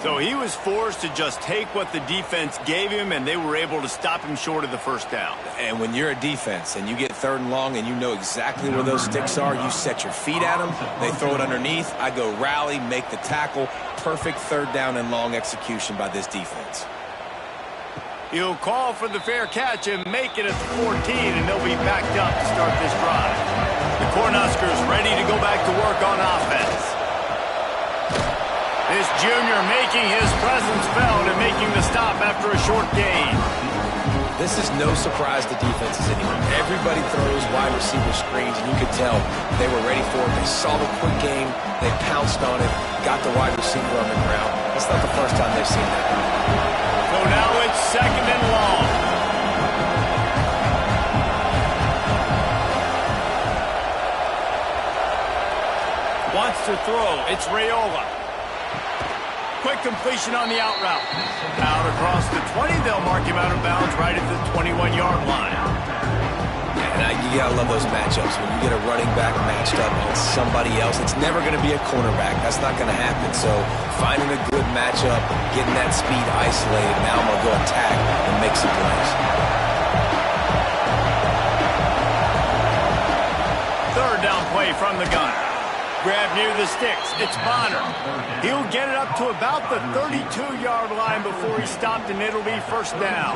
So he was forced to just take what the defense gave him, and they were able to stop him short of the first down. And when you're a defense and you get 3rd and long and you know exactly where those sticks are, you set your feet at them, they throw it underneath, I go rally, make the tackle. Perfect 3rd down and long execution by this defense. He'll call for the fair catch and make it at the 14, and they'll be backed up to start this drive. The Cornhuskers ready to go back to work on offense. This junior making his presence felt and making the stop after a short gain. This is no surprise to defenses anymore. Everybody throws wide receiver screens, and you could tell they were ready for it. They saw the quick game. They pounced on it, got the wide receiver on the ground. It's not the first time they've seen that. So now it's 2nd and long. Wants to throw. It's Raiola. Quick completion on the out route. Out across the 20. They'll mark him out of bounds right at the 21-yard line. And you got to love those matchups. When you get a running back matched up on somebody else, it's never going to be a cornerback. That's not going to happen. So finding a good matchup, getting that speed isolated, now I'm going to go attack and make some plays. 3rd down play from the gun. Grab near the sticks. It's Bonner. He'll get it up to about the 32-yard line before he's stopped, and it'll be 1st down.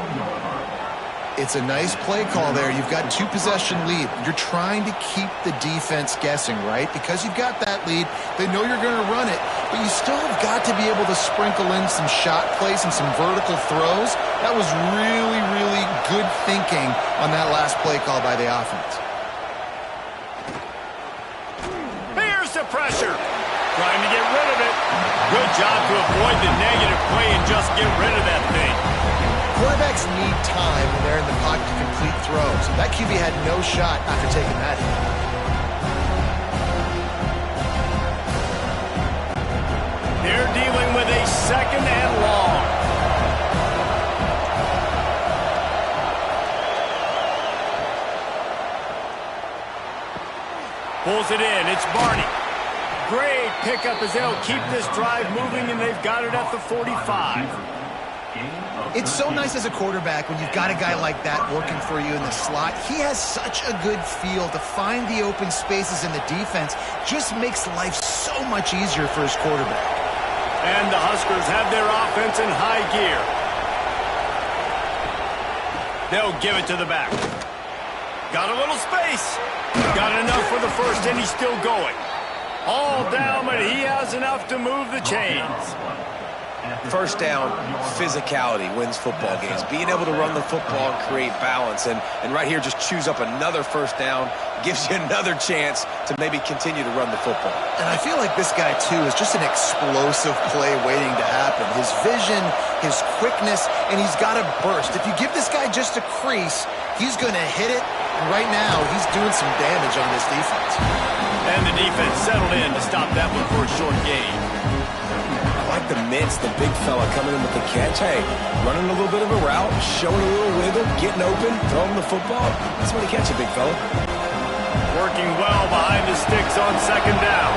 It's a nice play call there. You've got 2-possession lead. You're trying to keep the defense guessing, right? Because you've got that lead, they know you're going to run it, but you still have got to be able to sprinkle in some shot plays and some vertical throws. That was really, really good thinking on that last play call by the offense. Pressure. Trying to get rid of it. Good job to avoid the negative play and just get rid of that thing. Quarterbacks need time when they're in the pocket to complete throws. That QB had no shot after taking that hit. They're dealing with a 2nd and long. Pulls it in. It's Barney. Great pickup as they'll keep this drive moving, and they've got it at the 45. It's so nice as a quarterback when you've got a guy like that working for you in the slot. He has such a good feel to find the open spaces in the defense. Just makes life so much easier for his quarterback. And the Huskers have their offense in high gear. They'll give it to the back. Got a little space. Got enough for the 1st, and he's still going. All down, but he has enough to move the chains. 1st down, physicality wins football games. Being able to run the football and create balance. And right here, just choose up another 1st down. Gives you another chance to maybe continue to run the football. And I feel like this guy, too, is just an explosive play waiting to happen. His vision, his quickness, and he's got a burst. If you give this guy just a crease, he's going to hit it. And right now, he's doing some damage on this defense. And the defense settled in to stop that one for a short gain. I like the mitts, the big fella coming in with the catch. Hey, running a little bit of a route, showing a little wiggle, getting open, throwing the football. That's when he catch a big fella. Working well behind the sticks on 2nd down.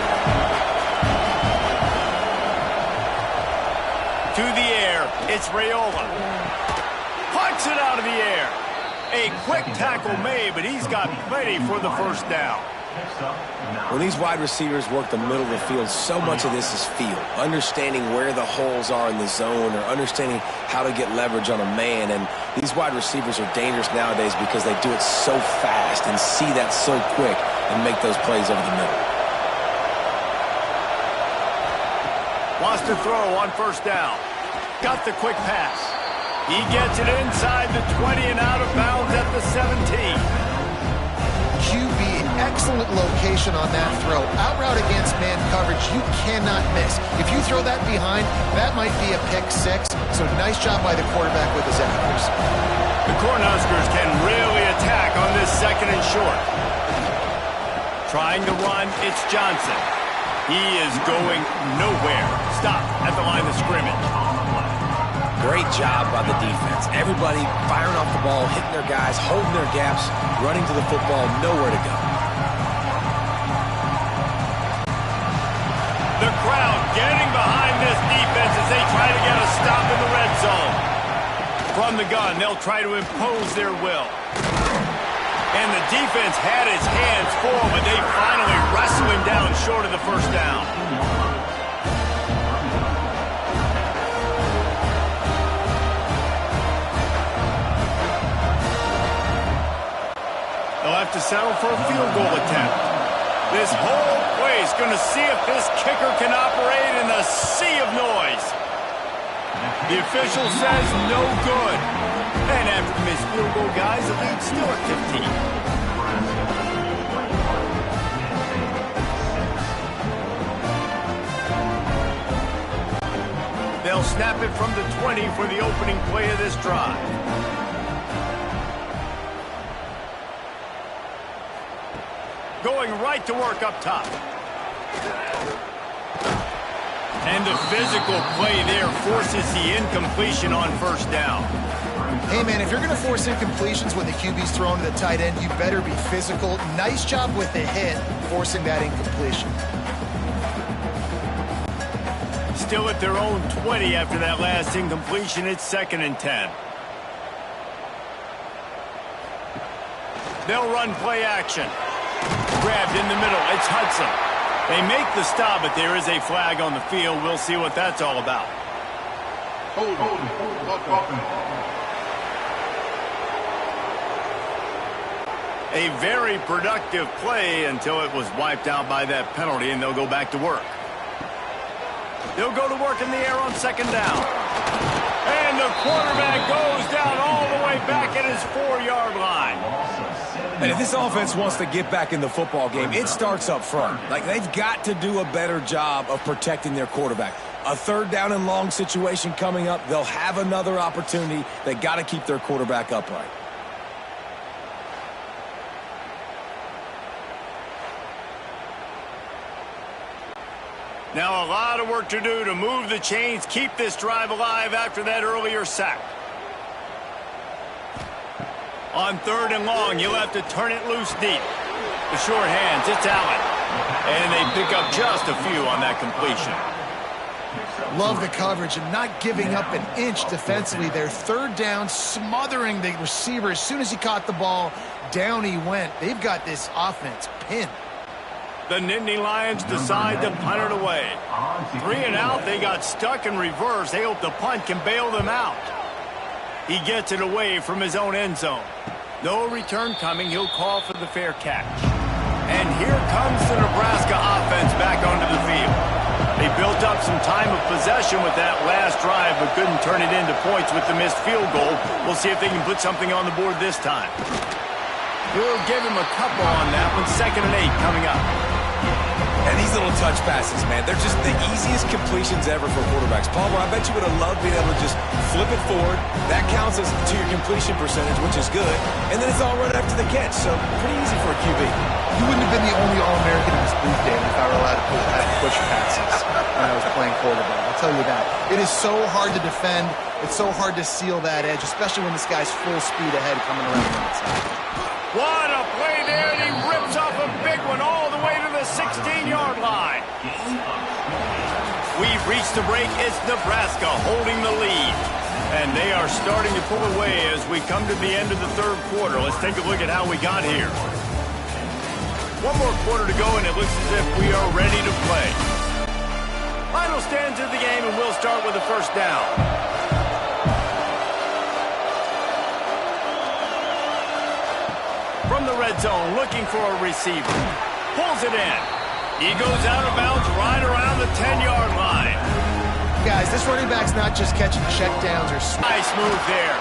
To the air, it's Raiola. Punts it out of the air. A quick tackle made, but he's got plenty for the 1st down. When these wide receivers work the middle of the field, so much of this is feel. Understanding where the holes are in the zone or understanding how to get leverage on a man. And these wide receivers are dangerous nowadays because they do it so fast and see that so quick and make those plays over the middle. Wants to throw on 1st down. Got the quick pass. He gets it inside the 20 and out of bounds at the 17. QB, excellent location on that throw. Out route against man coverage, you cannot miss. If you throw that behind, that might be a pick 6. So nice job by the quarterback with his accuracy. The Cornhuskers can really attack on this 2nd and short. Trying to run, it's Johnson. He is going nowhere. Stop at the line of scrimmage. Great job by the defense. Everybody firing off the ball, hitting their guys, holding their gaps, running to the football, nowhere to go. The crowd getting behind this defense as they try to get a stop in the red zone. From the gun, they'll try to impose their will. And the defense had his hands full, but they finally wrestle him down short of the 1st down. They'll have to settle for a field goal attempt. This whole Boy, he's going to see if this kicker can operate in a sea of noise. The official says no good. And after the missed field goal, guys, the lead's still at 15. They'll snap it from the 20 for the opening play of this drive. Going right to work up top. And the physical play there forces the incompletion on first down. Hey, man, if you're going to force incompletions when the QB's thrown to the tight end, you better be physical. Nice job with the hit, forcing that incompletion. Still at their own 20 after that last incompletion. It's 2nd and 10. They'll run play action. Grabbed in the middle. It's Hudson. They make the stop, but there is a flag on the field. We'll see what that's all about. A very productive play until it was wiped out by that penalty, and they'll go back to work. They'll go to work in the air on 2nd down. And the quarterback goes down all the way back at his 4-yard line. And if this offense wants to get back in the football game, it starts up front. Like, they've got to do a better job of protecting their quarterback. A 3rd down and long situation coming up. They'll have another opportunity. They got to keep their quarterback upright. Now a lot of work to do to move the chains, keep this drive alive after that earlier sack. On 3rd and long, you'll have to turn it loose deep. The short hands, it's Allen. And they pick up just a few on that completion. Love the coverage and not giving up an inch defensively. Their 3rd down, smothering the receiver. As soon as he caught the ball, down he went. They've got this offense pinned. The Nittany Lions decide to punt it away. 3 and out, they got stuck in reverse. They hope the punt can bail them out. He gets it away from his own end zone. No return coming. He'll call for the fair catch. And here comes the Nebraska offense back onto the field. They built up some time of possession with that last drive, but couldn't turn it into points with the missed field goal. We'll see if they can put something on the board this time. We'll give him a couple on that one. 2nd and 8 coming up. And these little touch passes, man, they're just the easiest completions ever for quarterbacks. Palmer, I bet you would have loved being able to just flip it forward. That counts as to your completion percentage, which is good. And then it's all right after the catch, so pretty easy for a QB. You wouldn't have been the only All-American in this booth, David, if I were allowed to push passes when I was playing quarterback. I'll tell you that. It is so hard to defend. It's so hard to seal that edge, especially when this guy's full speed ahead coming around the outside. What a play there, and he rips off a big one all the way to the 16-yard line. We've reached the break. It's Nebraska holding the lead. And they are starting to pull away as we come to the end of the 3rd quarter. Let's take a look at how we got here. 1 more quarter to go, and it looks as if we are ready to play. Final stands of the game, and we'll start with the 1st down. From the red zone, looking for a receiver. Pulls it in. He goes out of bounds right around the 10-yard line. Guys, this running back's not just catching checkdowns or... Nice move there.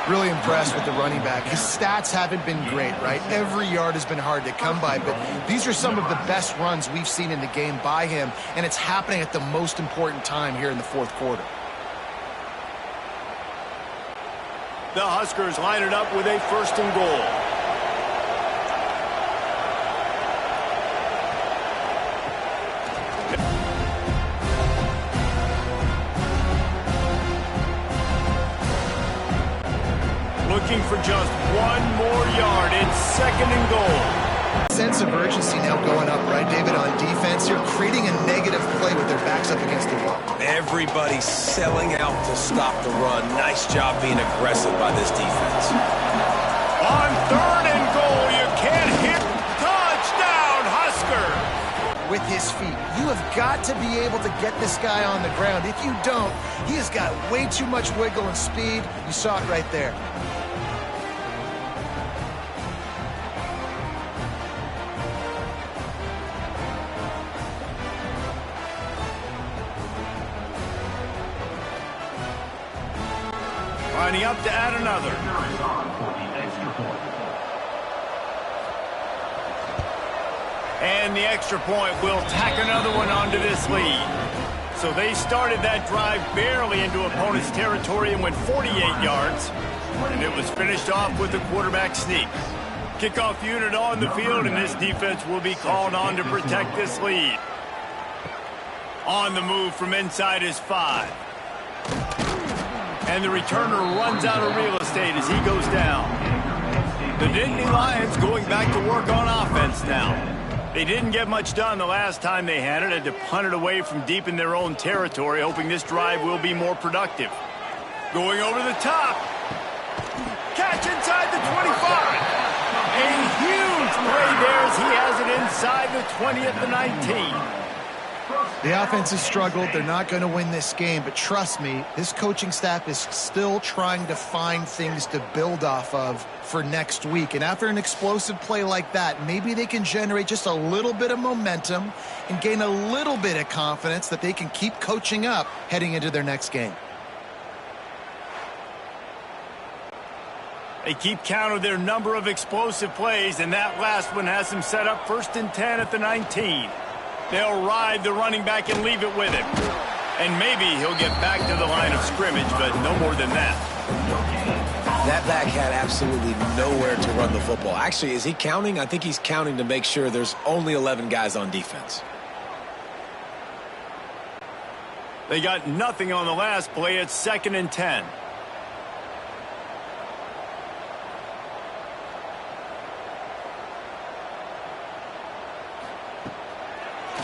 Really impressed with the running back. His stats haven't been great, right? Every yard has been hard to come by, but these are some of the best runs we've seen in the game by him, and it's happening at the most important time here in the 4th quarter. The Huskers line it up with a 1st and goal. Looking for just 1 more yard. It's 2nd and goal. Sense of urgency now going up, right, David, on defense here, creating a negative play with their backs up against the wall. Everybody's selling out to stop the run. Nice job being aggressive by this defense. On 3rd and goal, you can't hit. Touchdown, Husker! With his feet. You have got to be able to get this guy on the ground. If you don't, he has got way too much wiggle and speed. You saw it right there. Lining up to add another. And the extra point will tack another one onto this lead. So they started that drive barely into opponent's territory and went 48 yards. And it was finished off with a quarterback sneak. Kickoff unit on the field, and this defense will be called on to protect this lead. On the move from inside his 5. And the returner runs out of real estate as he goes down. The Nittany Lions going back to work on offense now. They didn't get much done the last time they had it. Had to punt it away from deep in their own territory, hoping this drive will be more productive. Going over the top. Catch inside the 25. A huge play there as he has it inside the 20 at the 19. The offense has struggled. They're not going to win this game, but trust me, this coaching staff is still trying to find things to build off of for next week. And after an explosive play like that, maybe they can generate just a little bit of momentum and gain a little bit of confidence that they can keep coaching up heading into their next game. They keep count of their number of explosive plays, and that last one has them set up 1st and 10 at the 19. They'll ride the running back and leave it with him. And maybe he'll get back to the line of scrimmage, but no more than that. That back had absolutely nowhere to run the football. Actually, is he counting? I think he's counting to make sure there's only 11 guys on defense. They got nothing on the last play. It's 2nd and 10.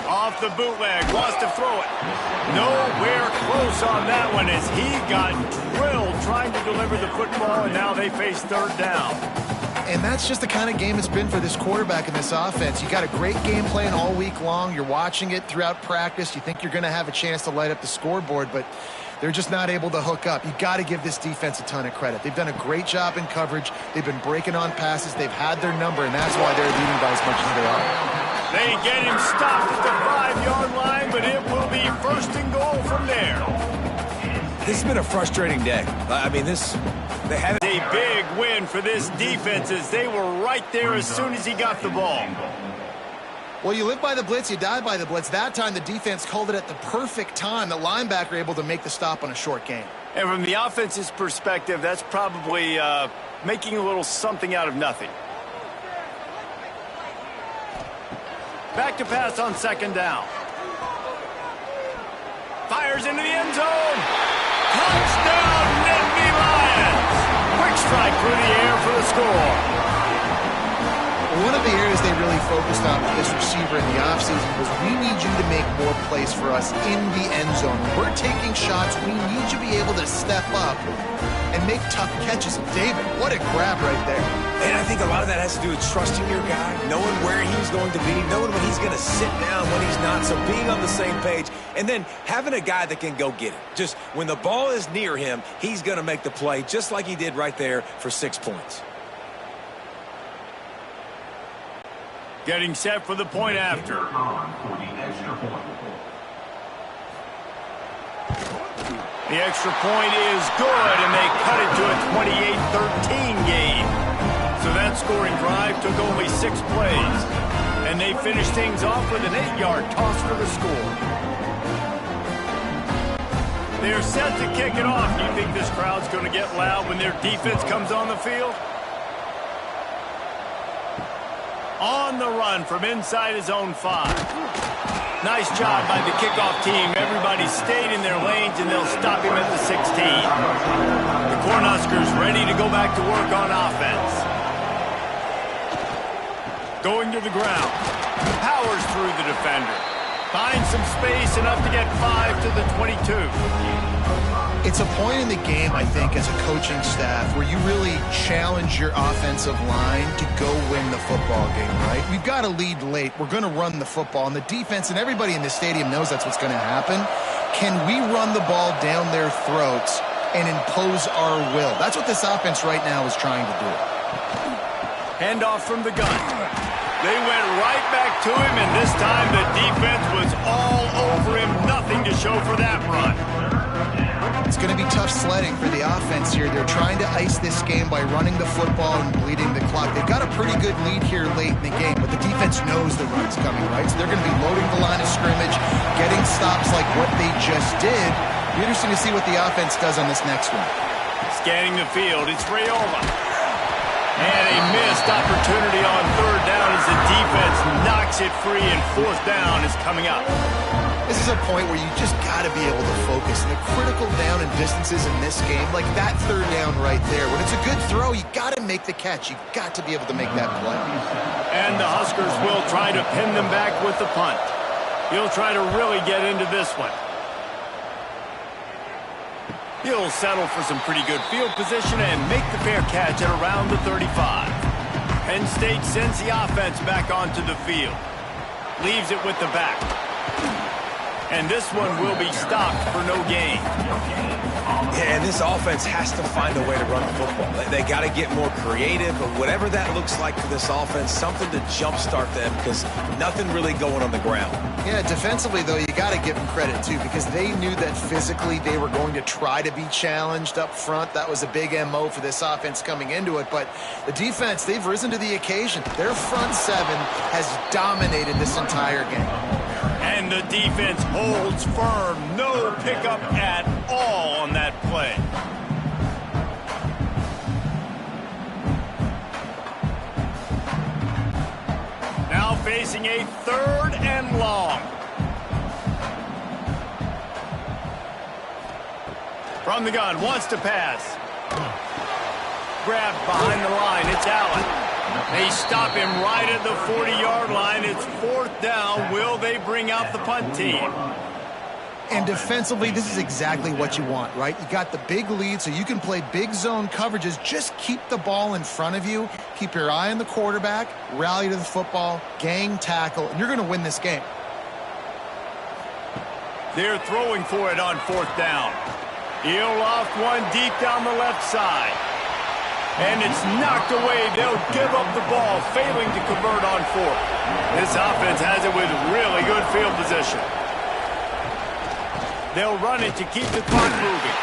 Off the bootleg, wants to throw it. Nowhere close on that one as he got drilled trying to deliver the football, and now they face 3rd down. And that's just the kind of game it's been for this quarterback in this offense. You got a great game plan all week long. You're watching it throughout practice. You think you're going to have a chance to light up the scoreboard, but they're just not able to hook up. You got to give this defense a ton of credit. They've done a great job in coverage. They've been breaking on passes. They've had their number, and that's why they're leading by as much as they are. They get him stopped at the 5-yard line, but it will be 1st and goal from there. This has been a frustrating day. I mean, they had a big win for this defense as they were right there as soon as he got the ball. Well, you live by the blitz, you die by the blitz. That time the defense called it at the perfect time. The linebacker able to make the stop on a short gain. And from the offense's perspective, that's probably making a little something out of nothing. Back to pass on 2nd down. Fires into the end zone. Touchdown, Nittany Lions. Quick strike through the air for the score. One of the areas they really focused on with this receiver in the offseason was we need you to make more plays for us in the end zone. When we're taking shots, we need you to be able to step up and make tough catches. David, what a grab right there. And I think a lot of that has to do with trusting your guy, knowing where he's going to be, knowing when he's going to sit down, when he's not, so being on the same page, and then having a guy that can go get it. Just when the ball is near him, he's going to make the play just like he did right there for 6 points. Getting set for the point after. The extra point is good, and they cut it to a 28-13 game. So that scoring drive took only 6 plays. And they finished things off with an 8-yard toss for the score. They're set to kick it off. Do you think this crowd's going to get loud when their defense comes on the field? On the run from inside his own 5. Nice job by the kickoff team. Everybody stayed in their lanes, and they'll stop him at the 16. The Cornhuskers ready to go back to work on offense. Going to the ground. Powers through the defender. Finds some space, enough to get 5 to the 22. It's a point in the game, I think, as a coaching staff where you really challenge your offensive line to go win the football game, right? We've got to lead late. We're going to run the football, and the defense and everybody in the stadium knows that's what's going to happen. Can we run the ball down their throats and impose our will? That's what this offense right now is trying to do. Handoff from the gun. They went right back to him, and this time the defense was all over him. Nothing to show for that run. It's going to be tough sledding for the offense here. They're trying to ice this game by running the football and bleeding the clock. They've got a pretty good lead here late in the game, but the defense knows the run's coming, right? So they're going to be loading the line of scrimmage, getting stops like what they just did. Be interesting to see what the offense does on this next one. Scanning the field, it's Rayola. And a missed opportunity on third down as the defense knocks it free, and fourth down is coming up. This is a point where you just got to be able to focus. And the critical down and distances in this game, like that third down right there, when it's a good throw, you got to make the catch. You got to be able to make that play. And the Huskers will try to pin them back with the punt. He'll try to really get into this one. He'll settle for some pretty good field position and make the fair catch at around the 35. Penn State sends the offense back onto the field. Leaves it with the back. And this one will be stopped for no gain. Yeah, and this offense has to find a way to run the football. They got to get more creative, but whatever that looks like for this offense, something to jumpstart them, because nothing really going on the ground. Yeah, defensively, though, you got to give them credit, too, because they knew that physically they were going to try to be challenged up front. That was a big MO for this offense coming into it. But the defense, they've risen to the occasion. Their front seven has dominated this entire game. And the defense holds firm. No pickup at all on that play. Now facing a third and long. From the gun, wants to pass. Grabbed behind the line, it's Allen. They stop him right at the 40-yard line. It's fourth down. Will they bring out the punt team? And defensively, this is exactly what you want, right? You got the big lead, so you can play big zone coverages. Just keep the ball in front of you. Keep your eye on the quarterback. Rally to the football. Gang tackle. And you're going to win this game. They're throwing for it on fourth down. He'll loft one deep down the left side. And it's knocked away. They'll give up the ball, failing to convert on fourth. This offense has it with really good field position. They'll run it to keep the clock moving.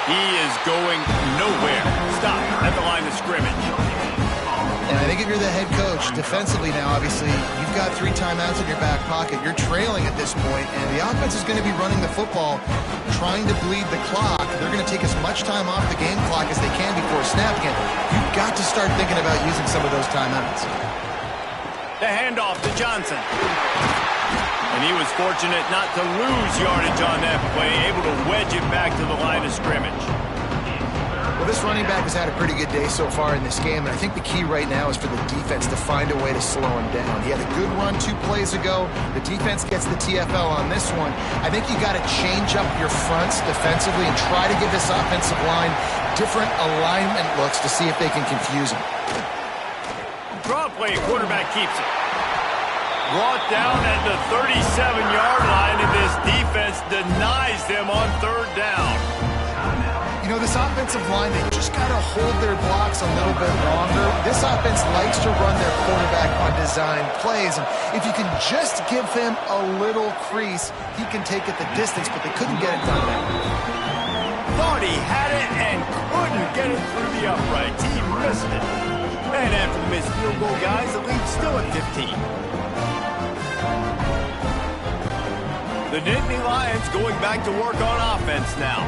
He is going nowhere. Stop at the line of scrimmage. And I think if you're the head coach, defensively now, obviously, you've got 3 timeouts in your back pocket. You're trailing at this point, and the offense is going to be running the football, trying to bleed the clock. They're going to take as much time off the game clock as they can before snapping it. You've got to start thinking about using some of those timeouts. The handoff to Johnson. And he was fortunate not to lose yardage on that play, able to wedge it back to the line of scrimmage. Well, this running back has had a pretty good day so far in this game, and I think the key right now is for the defense to find a way to slow him down. He had a good run 2 plays ago. The defense gets the TFL on this one. I think you got to change up your fronts defensively and try to give this offensive line different alignment looks to see if they can confuse him. Draw play, quarterback keeps it. Brought down at the 37-yard line, and this defense denies them on third down. You know, this offensive line, they just got to hold their blocks a little bit longer. This offense likes to run their quarterback on design plays, and if you can just give him a little crease, he can take it the distance, but they couldn't get it done there. Thought he had it and couldn't get it through the uprights. He missed it. And after the missed field goal, guys, the lead's still at 15. The Nittany Lions going back to work on offense now.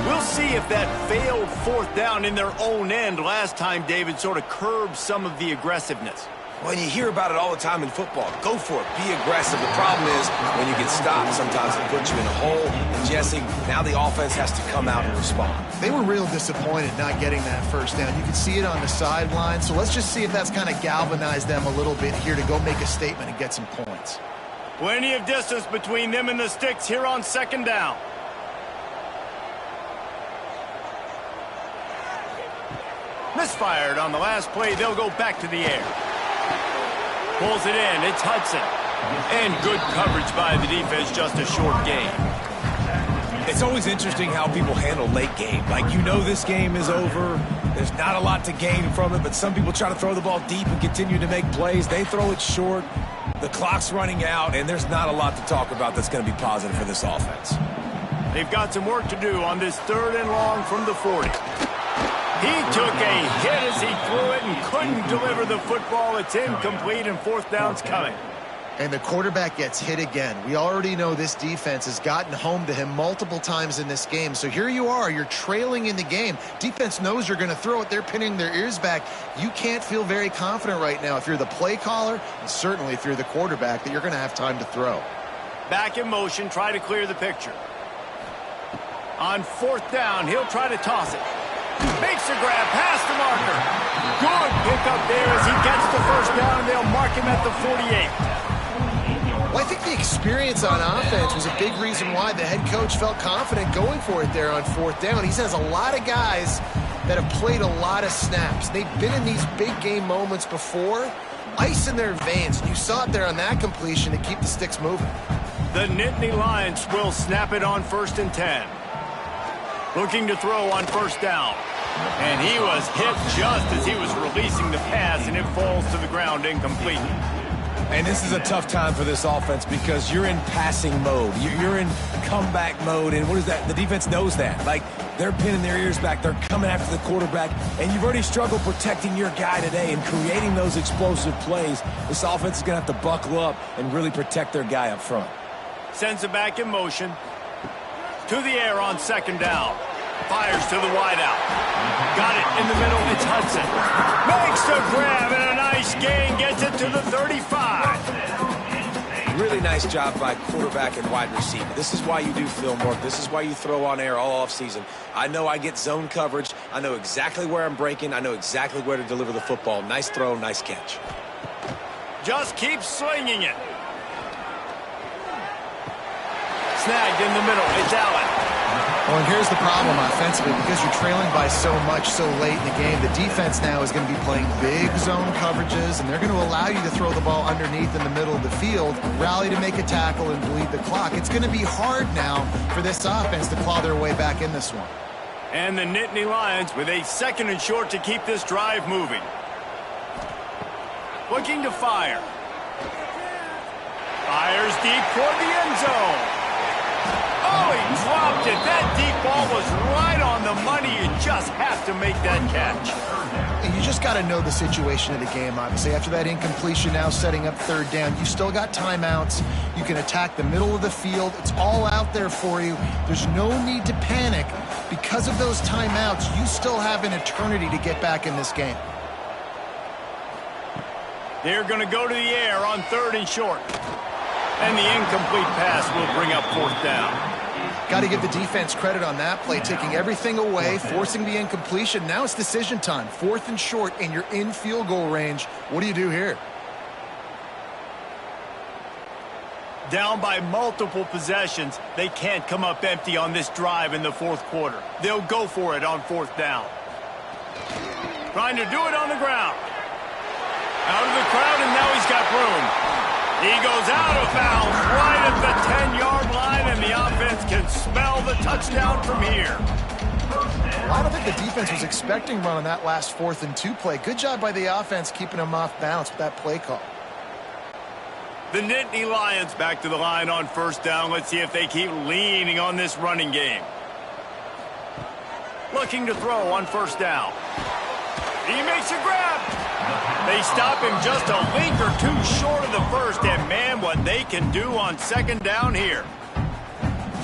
We'll see if that failed fourth down in their own end last time, David, sort of curbed some of the aggressiveness. Well, you hear about it all the time in football. Go for it. Be aggressive. The problem is when you get stopped, sometimes it puts you in a hole. And, Jesse, now the offense has to come out and respond. They were real disappointed not getting that first down. You can see it on the sideline. So let's just see if that's kind of galvanized them a little bit here to go make a statement and get some points. Plenty of distance between them and the sticks here on second down. Misfired on the last play. They'll go back to the air. Pulls it in. It's Hudson. And good coverage by the defense. Just a short gain. It's always interesting how people handle late game. Like, you know this game is over. There's not a lot to gain from it, but some people try to throw the ball deep and continue to make plays. They throw it short. The clock's running out, and there's not a lot to talk about that's going to be positive for this offense. They've got some work to do on this 3rd and long from the 40. He took a hit as he threw it and couldn't deliver the football. It's incomplete, and 4th down's coming. And the quarterback gets hit again. We already know this defense has gotten home to him multiple times in this game. So here you are, you're trailing in the game. Defense knows you're going to throw it. They're pinning their ears back. You can't feel very confident right now if you're the play caller, and certainly if you're the quarterback, that you're going to have time to throw. Back in motion, try to clear the picture. On 4th down, he'll try to toss it. Makes a grab past the marker. Good pickup there as he gets the 1st down, and they'll mark him at the 48. Well, I think the experience on offense was a big reason why the head coach felt confident going for it there on 4th down. He says a lot of guys that have played a lot of snaps. They've been in these big game moments before. Ice in their veins. You saw it there on that completion to keep the sticks moving. The Nittany Lions will snap it on 1st and 10. Looking to throw on 1st down. And he was hit just as he was releasing the pass, and it falls to the ground incomplete. And this is a tough time for this offense because you're in passing mode. You're in comeback mode, and what is that? The defense knows that. Like, they're pinning their ears back. They're coming after the quarterback, and you've already struggled protecting your guy today and creating those explosive plays. This offense is going to have to buckle up and really protect their guy up front. Sends it back in motion. To the air on 2nd down. Fires to the wideout. Got it in the middle. It's Hudson. Makes the grab and a nice gain. Gets it to the 35. Really nice job by quarterback and wide receiver. This is why you do film work. This is why you throw on air all offseason. I know I get zone coverage. I know exactly where I'm breaking. I know exactly where to deliver the football. Nice throw, nice catch. Just keep slinging it. Snagged in the middle. It's Allen. Well, and here's the problem offensively. Because you're trailing by so much so late in the game, the defense now is going to be playing big zone coverages, and they're going to allow you to throw the ball underneath in the middle of the field, rally to make a tackle, and bleed the clock. It's going to be hard now for this offense to claw their way back in this one. And the Nittany Lions with a 2nd and short to keep this drive moving. Looking to fire. Fires deep toward the end zone. Oh, he dropped it. That deep ball was right on the money. You just have to make that catch. And you just got to know the situation of the game, obviously. After that incompletion, now setting up 3rd down, you still got timeouts. You can attack the middle of the field. It's all out there for you. There's no need to panic. Because of those timeouts, you still have an eternity to get back in this game. They're going to go to the air on 3rd and short. And the incomplete pass will bring up 4th down. Got to give the defense credit on that play, taking everything away, forcing the incompletion. Now it's decision time. 4th and short, and you're in field goal range. What do you do here? Down by multiple possessions, they can't come up empty on this drive in the 4th quarter. They'll go for it on 4th down. Trying to do it on the ground. Out of the crowd, and now he's got room. He goes out of bounds right at the 10-yard line, and the offense can smell the touchdown from here. Well, I don't think the defense was expecting run on that last 4th and 2 play. Good job by the offense keeping him off balance with that play call. The Nittany Lions back to the line on 1st down. Let's see if they keep leaning on this running game. Looking to throw on 1st down. He makes a grab. They stop him just a link or two short of the 1st, and man, what they can do on 2nd down here.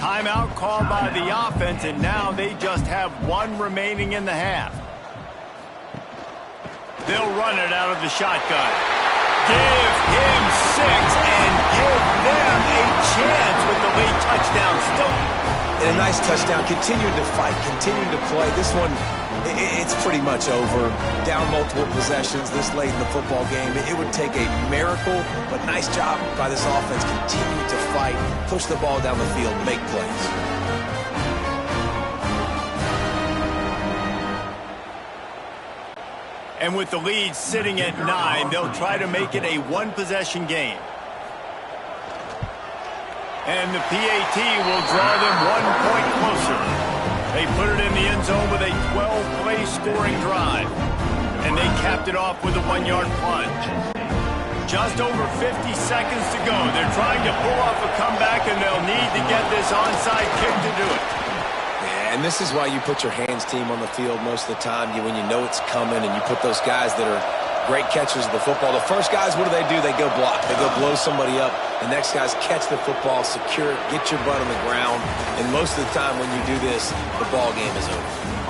Timeout called by the offense, and now they just have 1 remaining in the half. They'll run it out of the shotgun. Give him 6 and give them a chance with the late touchdown still. And a nice touchdown, continuing to fight, continuing to play. This one, it's pretty much over. Down multiple possessions this late in the football game. It would take a miracle, but nice job by this offense. Continue to fight, push the ball down the field, make plays. And with the lead sitting at 9, they'll try to make it a 1-possession game. And the PAT will draw them 1 point closer. They put it in the end zone with a 12-play scoring drive. And they capped it off with a 1-yard plunge. Just over 50 seconds to go. They're trying to pull off a comeback, and they'll need to get this onside kick to do it. Yeah, and this is why you put your hands team on the field most of the time. When you know it's coming, and you put those guys that are great catchers of the football. The first guys, what do? They go block. They go blow somebody up. The next guys catch the football, secure it, get your butt on the ground. And most of the time when you do this, the ball game is over.